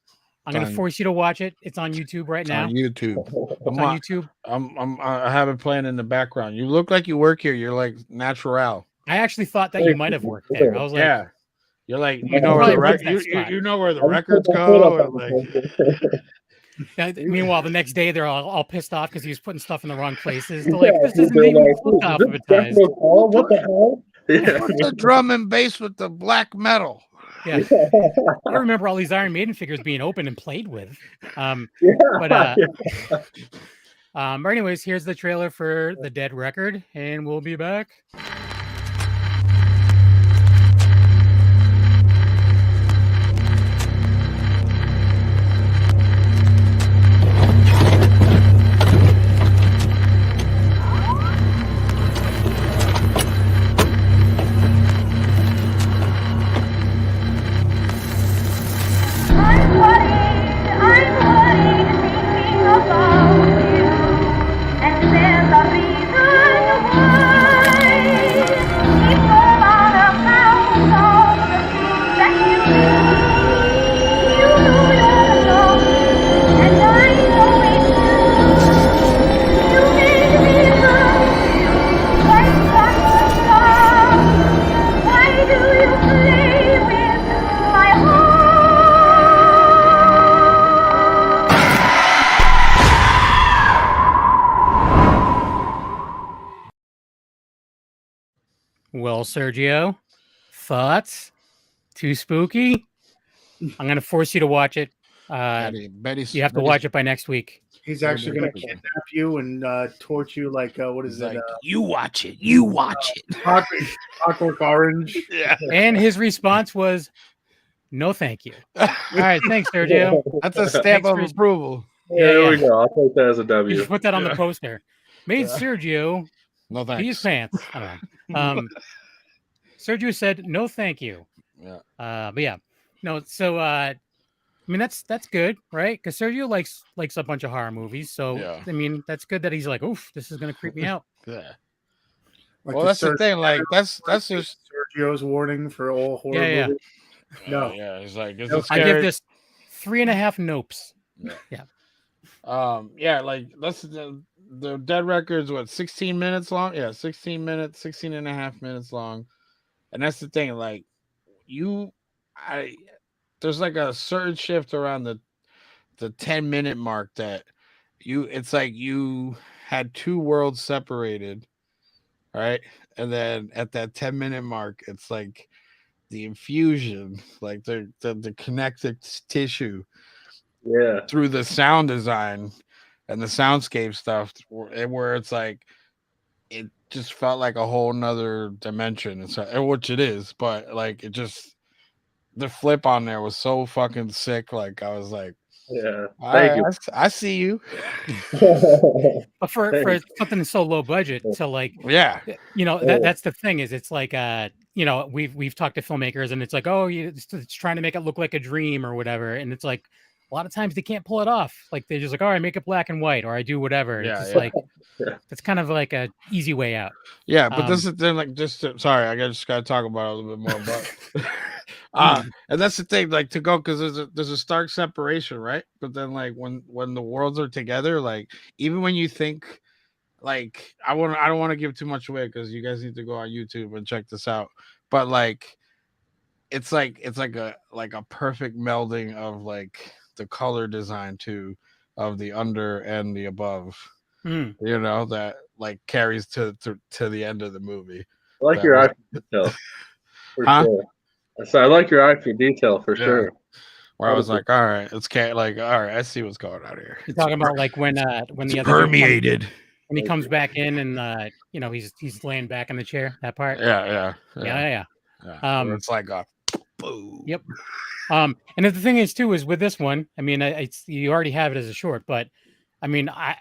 I'm going to force you to watch it. It's on YouTube right now. On YouTube. It's on YouTube. I have it playing in the background. You look like you work here. You're like natural. I actually thought that you might have worked there. I was like, yeah. You're like, you know where the records go. Meanwhile, the next day they're all pissed off because he was putting stuff in the wrong places. They're like, this isn't even alphabetized. What the hell? What's the drum and bass with the black metal? Yeah, I remember all these Iron Maiden figures being opened and played with. Anyways, here's the trailer for The Dead Record, and we'll be back. Well, Sergio, thoughts? Too spooky? I'm going to force you to watch it. You have to watch it by next week. He's actually going to kidnap you and torture you like, what is it? You watch it. You watch it. Clockwork Orange. Yeah. And his response was, no, thank you. All right. Thanks, Sergio. That's a stamp of approval. Yeah, there we go. I'll take that as a W. You should put that on the poster. Made Sergio no thanks. These pants. I don't know. Sergio said no, thank you. Yeah. But yeah, no. So I mean that's good, right? Because Sergio likes a bunch of horror movies. So yeah. I mean that's good that he's like, oof, this is gonna creep me out. Yeah. Like well, that's the thing. Like that's just Sergio's warning for all horror movies. No. Yeah. He's like, I give this 3.5 nopes. Yeah. Yeah. Like that's the Dead Record's what 16 minutes long. Yeah, 16 and a half minutes long. And that's the thing, like there's like a certain shift around the 10-minute mark that it's like you had two worlds separated, right? And then at that 10-minute mark, it's like the infusion, like the connective tissue, through the sound design and the soundscape stuff, where it's like it just felt like a whole nother dimension, which it is, but like it just the flip on there was so fucking sick. Like I was like, yeah, thank you. I see you. But for something so low budget, so like, yeah, that's the thing is it's like you know, we've talked to filmmakers, and it's like, oh, it's trying to make it look like a dream or whatever, and it's like a lot of times they can't pull it off. Like they're just like, all right, make it black and white, or I do whatever. Yeah, It's just yeah. like it's kind of like a easy way out. Yeah, but this is then like sorry, I just gotta talk about it a little bit more. But and that's the thing, like to go because there's a stark separation, right? But then like when the worlds are together, like even when you think like I don't want to give too much away because you guys need to go on YouTube and check this out. But like it's like a perfect melding of like the color design too of the under and the above. You know, that like carries to the end of the movie. I like your eye for detail. For sure. So I like your eye for detail for sure. Where I was like, all right, it's like, all right, I see what's going on here. You're talking about like when the other permeated. When he comes back in and you know, he's laying back in the chair. That part. Yeah. It's like a boom. Yep. And the thing is too is with this one, I mean, you already have it as a short, but I mean, I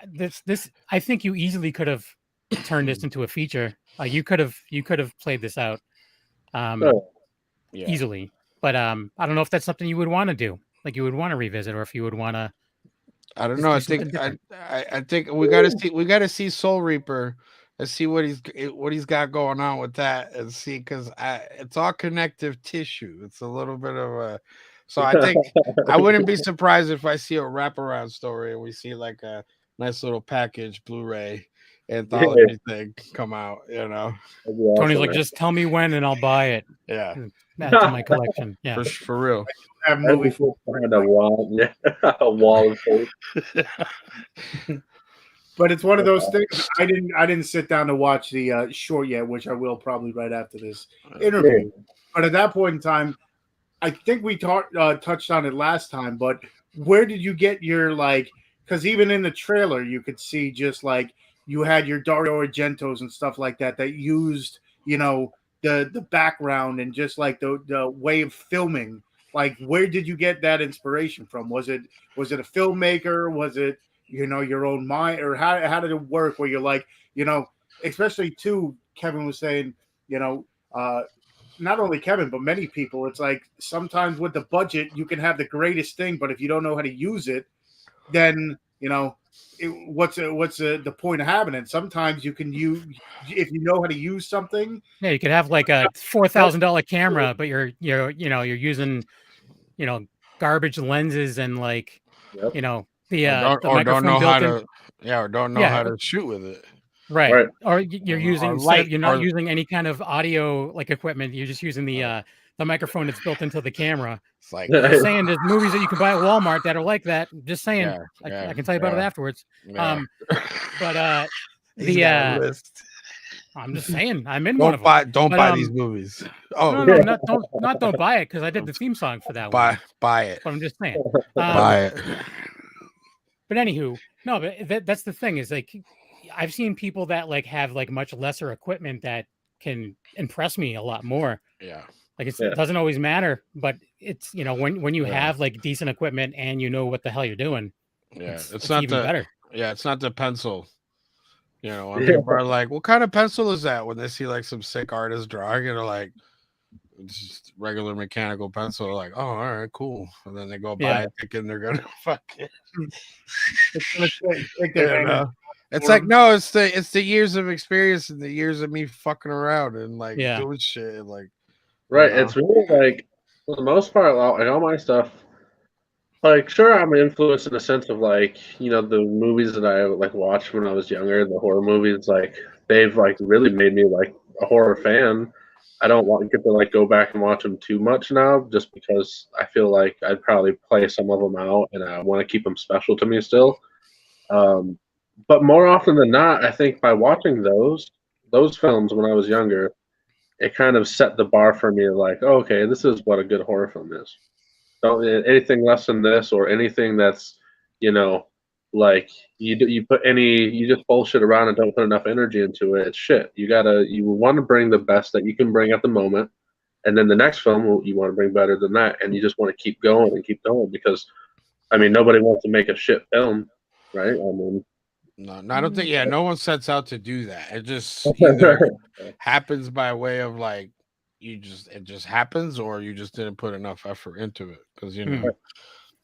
think you easily could have turned this into a feature. You could have played this out easily. But I don't know if that's something you would want to do. Like you would want to revisit, or if you would want to. I don't know. I think we gotta see Soul Reaper and see what he's got going on with that, and see because it's all connective tissue. It's a little bit of a. So I think I wouldn't be surprised if I see a wraparound story and we see like a nice little package Blu-ray anthology thing come out. You know, Tony's like, just tell me when and I'll buy it. Yeah, add to my collection. Yeah, for real. Have movie behind a wall, a wall of tape. But it's one of those things. I didn't sit down to watch the short yet, which I will probably right after this interview. But at that point in time, I think we touched on it last time. But where did you get your like? Because even in the trailer, you could see just like you had your Dario Argentos and stuff like that used, you know, the background and just like the way of filming. Like, where did you get that inspiration from? Was it a filmmaker? Was it, you know, your own mind, or how did it work? Where you're like, you know, especially too, Kevin was saying, you know, not only Kevin but many people, it's like sometimes with the budget you can have the greatest thing, but if you don't know how to use it, then you know what's the point of having it? Sometimes you can use, if you know how to use something. Yeah, you could have like a $4,000 camera, but you're using, you know, garbage lenses and like, you know, the microphone don't know built how in. or don't know how to shoot with it. Right. Or you're using light, you're not using any kind of audio like equipment. You're just using the microphone that's built into the camera. It's like just saying, there's movies that you can buy at Walmart that are like that. Just saying, I can tell you about it afterwards. Yeah. But I'm just saying, I'm in don't one of them. Don't buy these movies. Oh no, don't buy it, because I did the theme song for that one. Buy it. But I'm just saying, buy it. But anywho, no, but that's the thing is like, I've seen people that like have like much lesser equipment that can impress me a lot more. Yeah. Like it doesn't always matter, but it's, you know, when you have like decent equipment and you know what the hell you're doing. Yeah. It's not even better. Yeah. It's not the pencil. You know, when people are like, what kind of pencil is that? When they see like some sick artist drawing it, or like just regular mechanical pencil, like, oh, all right, cool. And then they go buy it thinking they're gonna fuck it. It's like, no, it's the years of experience and the years of me fucking around and like doing shit and like right. You know. It's really like, for the most part, like all my stuff, like, sure, I'm influenced in the sense of like, you know, the movies that I like watched when I was younger, the horror movies, like they've like really made me like a horror fan. I don't get to like go back and watch them too much now, just because I feel like I'd probably play some of them out and I want to keep them special to me still. But more often than not, I think by watching those films when I was younger, it kind of set the bar for me. Like, oh, okay, this is what a good horror film is. Don't anything less than this, or anything that's, you know, like you just bullshit around and don't put enough energy into it. It's shit. You want to bring the best that you can bring at the moment, and then the next film you want to bring better than that, and you just want to keep going and keep going, because, I mean, nobody wants to make a shit film, right? I mean. No, I don't think. No one sets out to do that. It just either happens by way of like it just happens, or you just didn't put enough effort into it, because Hmm.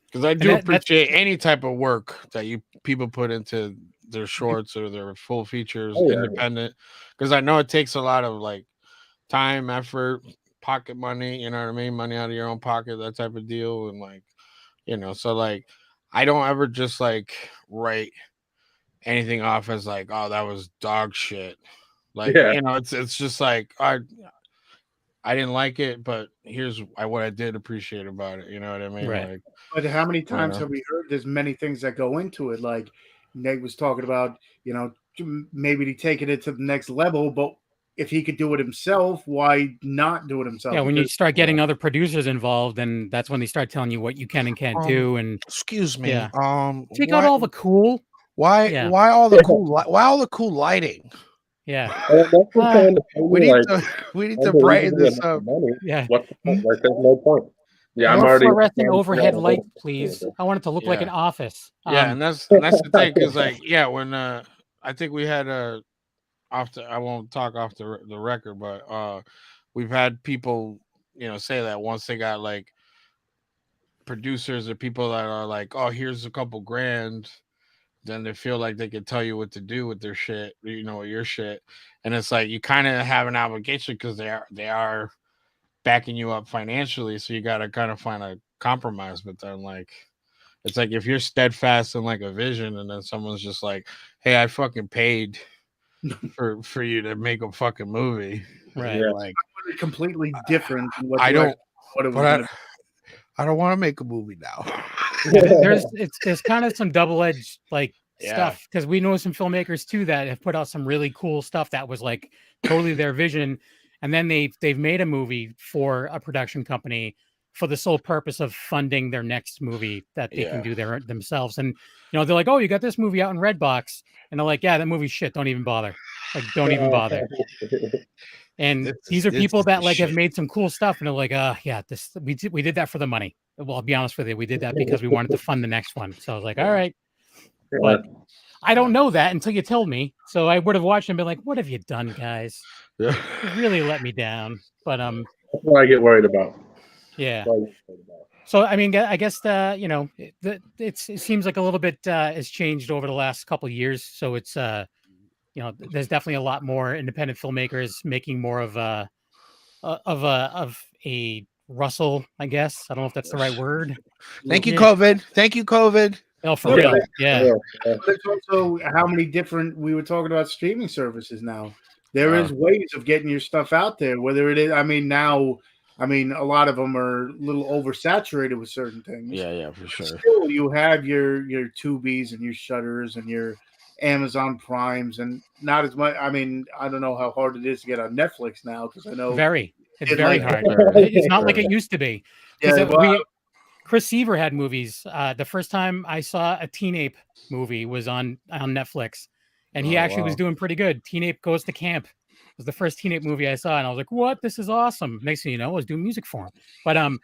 because I do that's- appreciate any type of work that people put into their shorts or their full features, Oh, yeah. independent, because I know it takes a lot of like time, effort, pocket money, you know what I mean, money out of your own pocket, that type of deal. And like, so like I don't ever just like write anything off as like, oh, that was dog shit. Like, Yeah. it's just like I didn't like it, but here's what I did appreciate about it. You know what I mean? Right. Like, But how many times know. have we heard there's many things that go into it? Like Nate was talking about, maybe taking it to the next level, but if he could do it himself, why not do it himself? Yeah, when you Because start getting other producers involved, then that's when they start telling you what you can and can't do. And excuse me. Yeah. take why, out all the cool. why Yeah. why all the cool why all the cool lighting? Yeah. That's the kind of thing, We need like, to brighten unbelievable this amount up. of money. Yeah. What the fuck? Like, there's no point. Yeah, I'm More already fluorescent overhead lights, please. I want it to look like Yeah. an office. Yeah, and that's the thing, because like, yeah, when I think we had I won't talk off the record, but we've had people say that once they got like producers or people that are like, oh, here's a couple grand, then they feel like they can tell you what to do with their shit, your shit. And it's like you kind of have an obligation, because they are backing you up financially, so you got to kind of find a compromise. But then like, it's like if you're steadfast in like a vision, and then someone's just like, hey, I fucking paid for you to make a fucking movie, Right. Yeah. like, completely different than what I you don't actually thought it was but gonna I don't want to make a movie now. There's kind of some double-edged like Yeah. stuff, because we know some filmmakers too that have put out some really cool stuff that was like totally their vision, and then they've made a movie for a production company for the sole purpose of funding their next movie that they can do themselves. And they're like, oh, you got this movie out in Redbox, and they're like, yeah, that movie's shit, don't even bother, like don't even bother. And these are people that like have made some cool stuff, and they're like, yeah, we did that for the money. Well, I'll be honest with you, we did that because we wanted to fund the next one. So I was like, all right. But I don't know that until you told me. So I would have watched and been like, what have you done, guys? Yeah. You really let me down. But That's what I get worried about. yeah. That's what I get worried about. So I mean, I guess it seems like a little bit has changed over the last couple of years. So it's there's definitely a lot more independent filmmakers making more of a Russell, I guess. I don't know if that's the right word. Thank you, Yeah. COVID. Thank you, COVID. Oh, for real. Yeah. But it's also how many different, we were talking about streaming services now. There is ways of getting your stuff out there, whether it is, a lot of them are a little oversaturated with certain things. Yeah, for sure. Still, you have your Tubies and your Shutters and your Amazon Primes, and not as much. I mean, I don't know how hard it is to get on Netflix now, because I know it's very hard. It's not like it used to be. Chris Seaver had movies. The first time I saw a Teen Ape movie was on Netflix, and he actually was doing pretty good. Teen Ape Goes to Camp was the first Teen Ape movie I saw, and I was like, "What? This is awesome!" Next thing you know, I was doing music for him. But and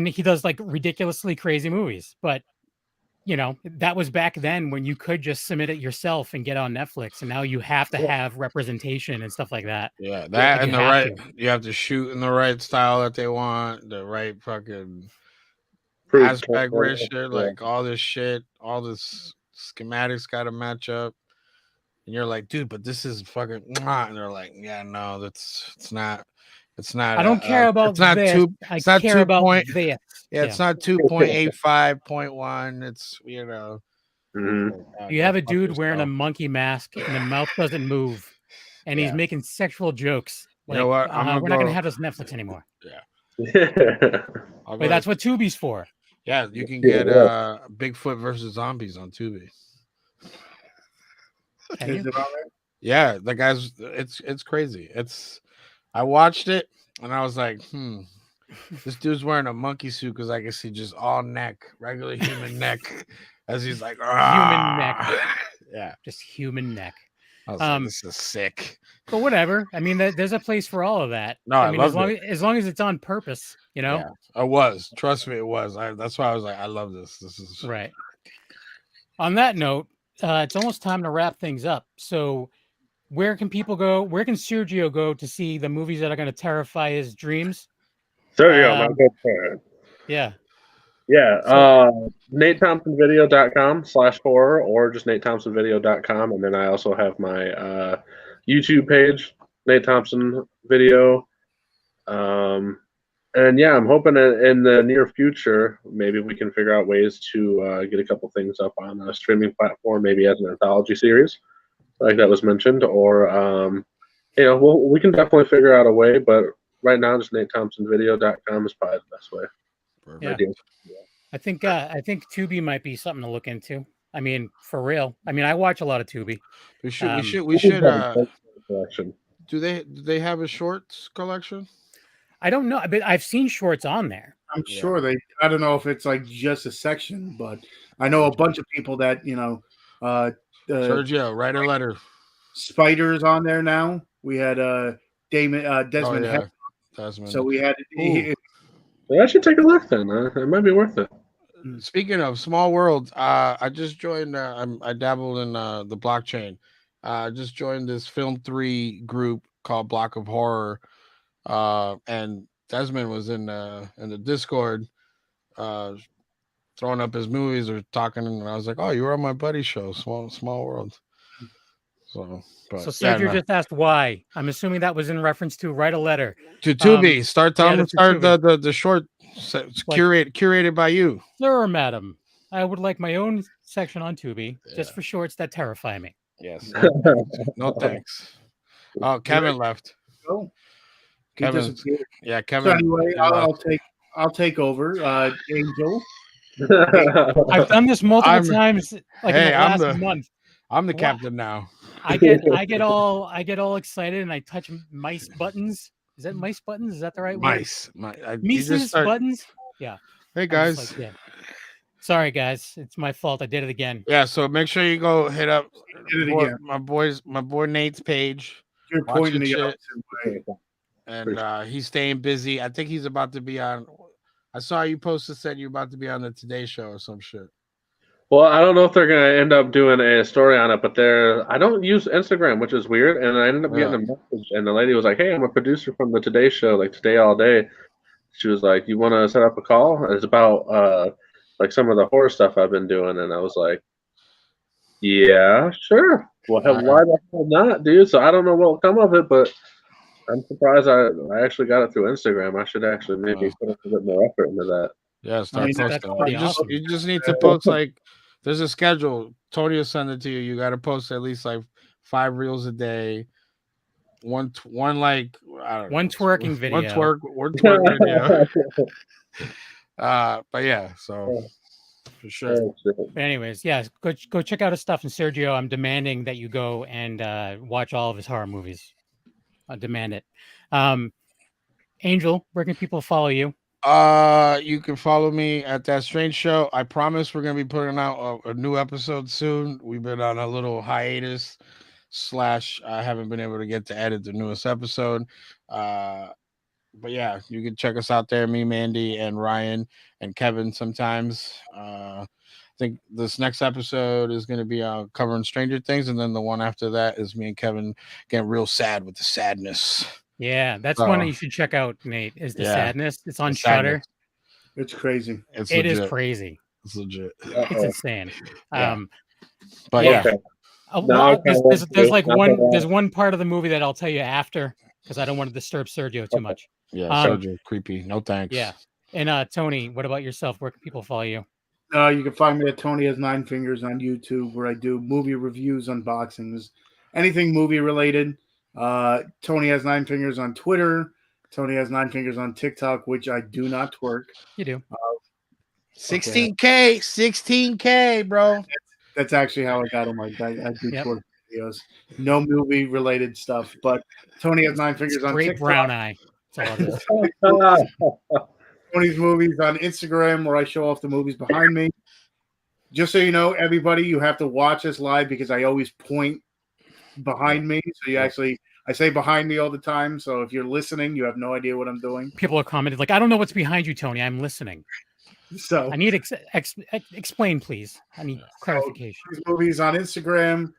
he does like ridiculously crazy movies. But that was back then when you could just submit it yourself and get on Netflix, and now you have to have representation and stuff like that. Yeah, that and you have to shoot in the right style that they want, the right fucking aspect ratio, like all this shit, all this schematics got to match up. And you're like, dude, but this is fucking, and they're like, yeah, no, it's not. I don't care about this. I care about this. Yeah, it's not 2.85.1. It's You have a dude wearing a monkey mask and the mouth doesn't move, and he's making sexual jokes. Like, you know what? we're not gonna have this Netflix anymore. Yeah. But that's what Tubi's for. Yeah, you can get Bigfoot versus Zombies on Tubi. Yeah, the guys, it's crazy. I watched it and I was like, this dude's wearing a monkey suit, because I can see just all neck, regular human neck, as he's like, human neck. Yeah, just human neck. I was like, this is sick. But whatever. I mean, there's a place for all of that. No, I mean, as long as it's on purpose, Yeah, it was. Trust me, it was. That's why I was like, I love this. This is right. On that note, it's almost time to wrap things up. So, where can people go? Where can Sergio go to see the movies that are going to terrify his dreams? Sergio, my good friend. Yeah. Yeah, NateThompsonVideo.com/horror or just NateThompsonVideo.com. And then I also have my YouTube page, Nate Thompson Video. And yeah, I'm hoping in the near future, maybe we can figure out ways to get a couple things up on a streaming platform, maybe as an anthology series, like that was mentioned. Or, we can definitely figure out a way, but right now, just NateThompsonVideo.com is probably the best way. Yeah. I think Tubi might be something to look into. I mean, for real. I mean, I watch a lot of Tubi. We should. Do they have a shorts collection? I don't know, but I've seen shorts on there. I'm sure they. I don't know if it's like just a section, but I know a bunch of people that Sergio, write a letter. Spiders on there now. We had Desmond. Desmond. So we had. I should take a look then. It might be worth it. Speaking of small worlds, I just joined. I dabbled in the blockchain. I just joined this Film 3 group called Block of Horror, and Desmond was in the Discord, throwing up his movies or talking, and I was like, "Oh, you were on my buddy's show, Small World." So Sergio just asked why. I'm assuming that was in reference to write a letter to Tubi. Start the short curated by you, sir, madam. I would like my own section on Tubi just for shorts that terrify me. Yes. No thanks. Oh, Kevin left. Oh, Kevin. Yeah, Kevin. So anyway, I'll take over. Angel. I've done this multiple times. Like in the last month. I'm the captain now. I get all excited and I touch mice buttons. Is that mice buttons? Is that the right word? Mice buttons. Yeah. Hey guys. Sorry guys, it's my fault. I did it again. Yeah. So make sure you go hit up my boy Nate's page. You're pointing the shit. And he's staying busy. I think he's about to be on. I saw you posted said you're about to be on the Today Show or some shit. Well, I don't know if they're going to end up doing a story on it, but I don't use Instagram, which is weird. And I ended up getting a message, and the lady was like, "Hey, I'm a producer from the Today Show, like Today All Day." She was like, "You want to set up a call?" And it's about like some of the horror stuff I've been doing, and I was like, "Yeah, sure. Well, why the hell not, dude?" So I don't know what will come of it, but I'm surprised I actually got it through Instagram. I should actually maybe put a bit more effort into that. Yeah, start posting. You just need to post like. There's a schedule. Tony will send it to you. You got to post at least like 5 reels a day. One twerking video. One twerk video. But yeah, so for sure. Anyways, yeah, go check out his stuff. And Sergio, I'm demanding that you go and watch all of his horror movies. I demand it. Angel, where can people follow you? You can follow me at That Strange Show. I promise we're gonna be putting out a new episode soon. We've been on a little hiatus / I haven't been able to get to edit the newest episode. But yeah, you can check us out there. Me, Mandy, and Ryan and Kevin sometimes. I think this next episode is going to be covering Stranger Things, and then the one after that is me and Kevin getting real sad with the sadness. Yeah, that's one that you should check out, Nate. Is the sadness? It's on Shudder. It's crazy. It is crazy. It's legit. It's insane. But yeah. There's one part of the movie that I'll tell you after because I don't want to disturb Sergio too much. Yeah, Sergio, creepy. No thanks. Yeah. And Tony, what about yourself? Where can people follow you? You can find me at Tony Has 9 Fingers on YouTube, where I do movie reviews, unboxings, anything movie related. Tony Has 9 Fingers on Twitter. Tony Has 9 Fingers on TikTok, which I do not twerk. You do. 16K, bro. That's actually how I got on my. I do twerk videos. No movie related stuff, but Tony Has 9 Fingers on TikTok. Brown eye. That's all it is. Tony's Movies on Instagram, where I show off the movies behind me. Just so you know, everybody, you have to watch us live because I always point behind me. So I say behind me all the time. So if you're listening, you have no idea what I'm doing. People are commenting like, I don't know what's behind you, Tony. I'm listening. So I need explain, please. I need clarification. Movies on Instagram.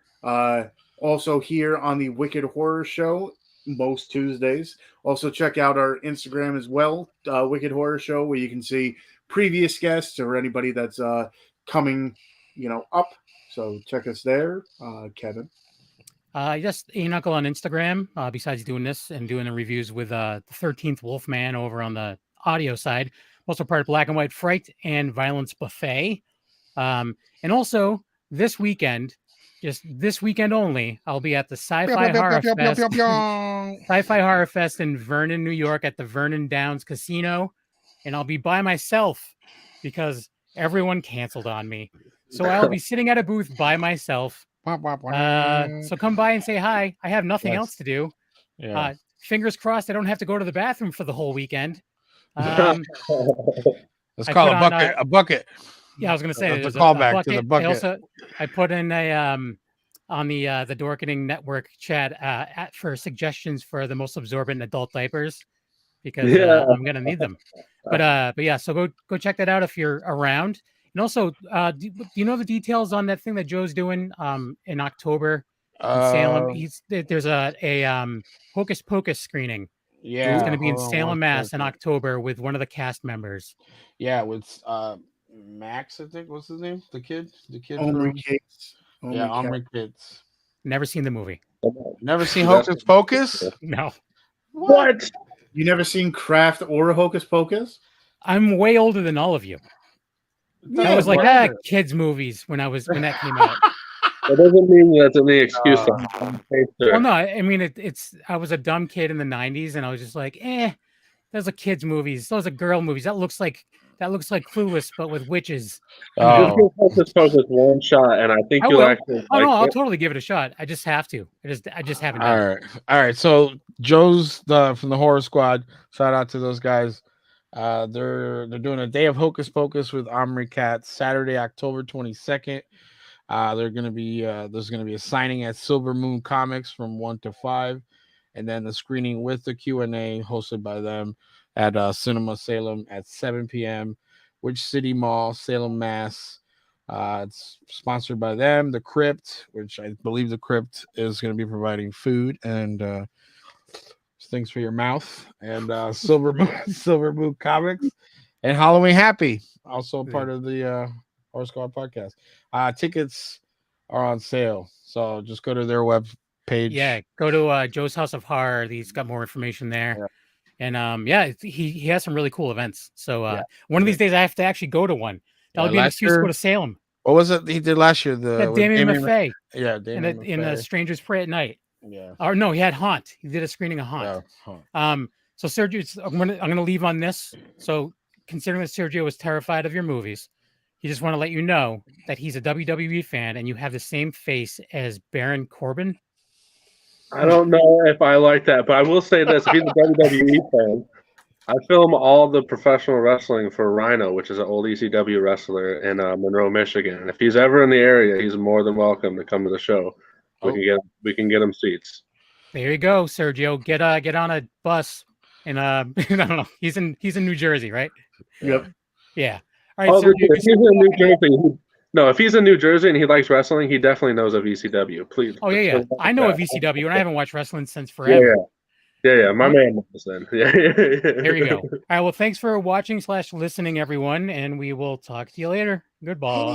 Also here on the Wicked Horror Show most Tuesdays. Also check out our Instagram as well, Wicked Horror Show, where you can see previous guests or anybody that's coming, up. So check us there, Kevin. Just Enoch on Instagram. Besides doing this and doing the reviews with the 13th Wolfman over on the audio side, also part of Black and White Fright and Violence Buffet. And also this weekend, just this weekend only, I'll be at the Sci-Fi Horror Fest. Sci-Fi Horror Fest in Vernon, New York, at the Vernon Downs Casino, and I'll be by myself because everyone canceled on me. So I'll be sitting at a booth by myself. So come by and say hi. I have nothing else to do. Yeah. Fingers crossed I don't have to go to the bathroom for the whole weekend. Let's call a bucket. Yeah, I was going to say that's a callback to the bucket. I put in a on the Dorkening Network chat for suggestions for the most absorbent adult diapers because I'm going to need them. But yeah, so go check that out if you're around. And also, do you know the details on that thing that Joe's doing in October in Salem? There's a Hocus Pocus screening. Yeah, it's going to be in Salem, Mass. in October with one of the cast members. Yeah, with Max, I think. What's his name? The kid Omri Kids. Omri Kids. Never seen the movie. Never seen Hocus Pocus? No. What? You never seen Craft or Hocus Pocus? I'm way older than all of you. That was like kids movies when that came out. That doesn't mean that's any excuse. Well, no, I mean I was a dumb kid in the 90s, and I was just like, those are kids movies. Those are girl movies. That looks like Clueless, but with witches. You Hocus Pocus one shot, and I think you'll actually. Oh no, I'll totally give it a shot. I just have to. I just haven't. All right. So Joe's from the Horror Squad. Shout out to those guys. They're doing a day of Hocus Pocus with Omri Cats Saturday, October 22nd. There's gonna be a signing at Silver Moon Comics from 1 to 5, and then the screening with the Q&A hosted by them at Cinema Salem at 7 p.m. Which City Mall, Salem, Mass. It's sponsored by them. The Crypt, which I believe the Crypt is going to be providing food and things for your mouth, and Silver Moon Comics, and Halloween Happy, also part of the Horror Squad podcast. Tickets are on sale, so just go to their web page. Yeah, go to Joe's House of Horror. He's got more information there. Yeah. And he has some really cool events. So one of these days I have to actually go to one. That'll be an excuse to go to Salem. What was it he did last year? Damien Maffei. Yeah, Damien Maffei. In Strangers Pray at Night. Yeah. Or no, he had Haunt. He did a screening of Haunt. So Sergio, I'm gonna leave on this. So considering that Sergio was terrified of your movies, he just want to let you know that he's a WWE fan and you have the same face as Baron Corbin. I don't know if I like that, but I will say this: if he's a WWE fan, I film all the professional wrestling for Rhino, which is an old ECW wrestler in Monroe, Michigan. And if he's ever in the area, he's more than welcome to come to the show. We can get him seats. There you go, Sergio. Get on a bus, and I don't know. He's in New Jersey, right? Yep. Yeah. All right, Sergio. If he's in New Jersey, if he's in New Jersey and he likes wrestling, he definitely knows of ECW. Please. Oh yeah. I know of ECW, and I haven't watched wrestling since forever. Yeah. My man knows then. There you go. All right. Well, thanks for watching /listening, everyone, and we will talk to you later. Goodbye.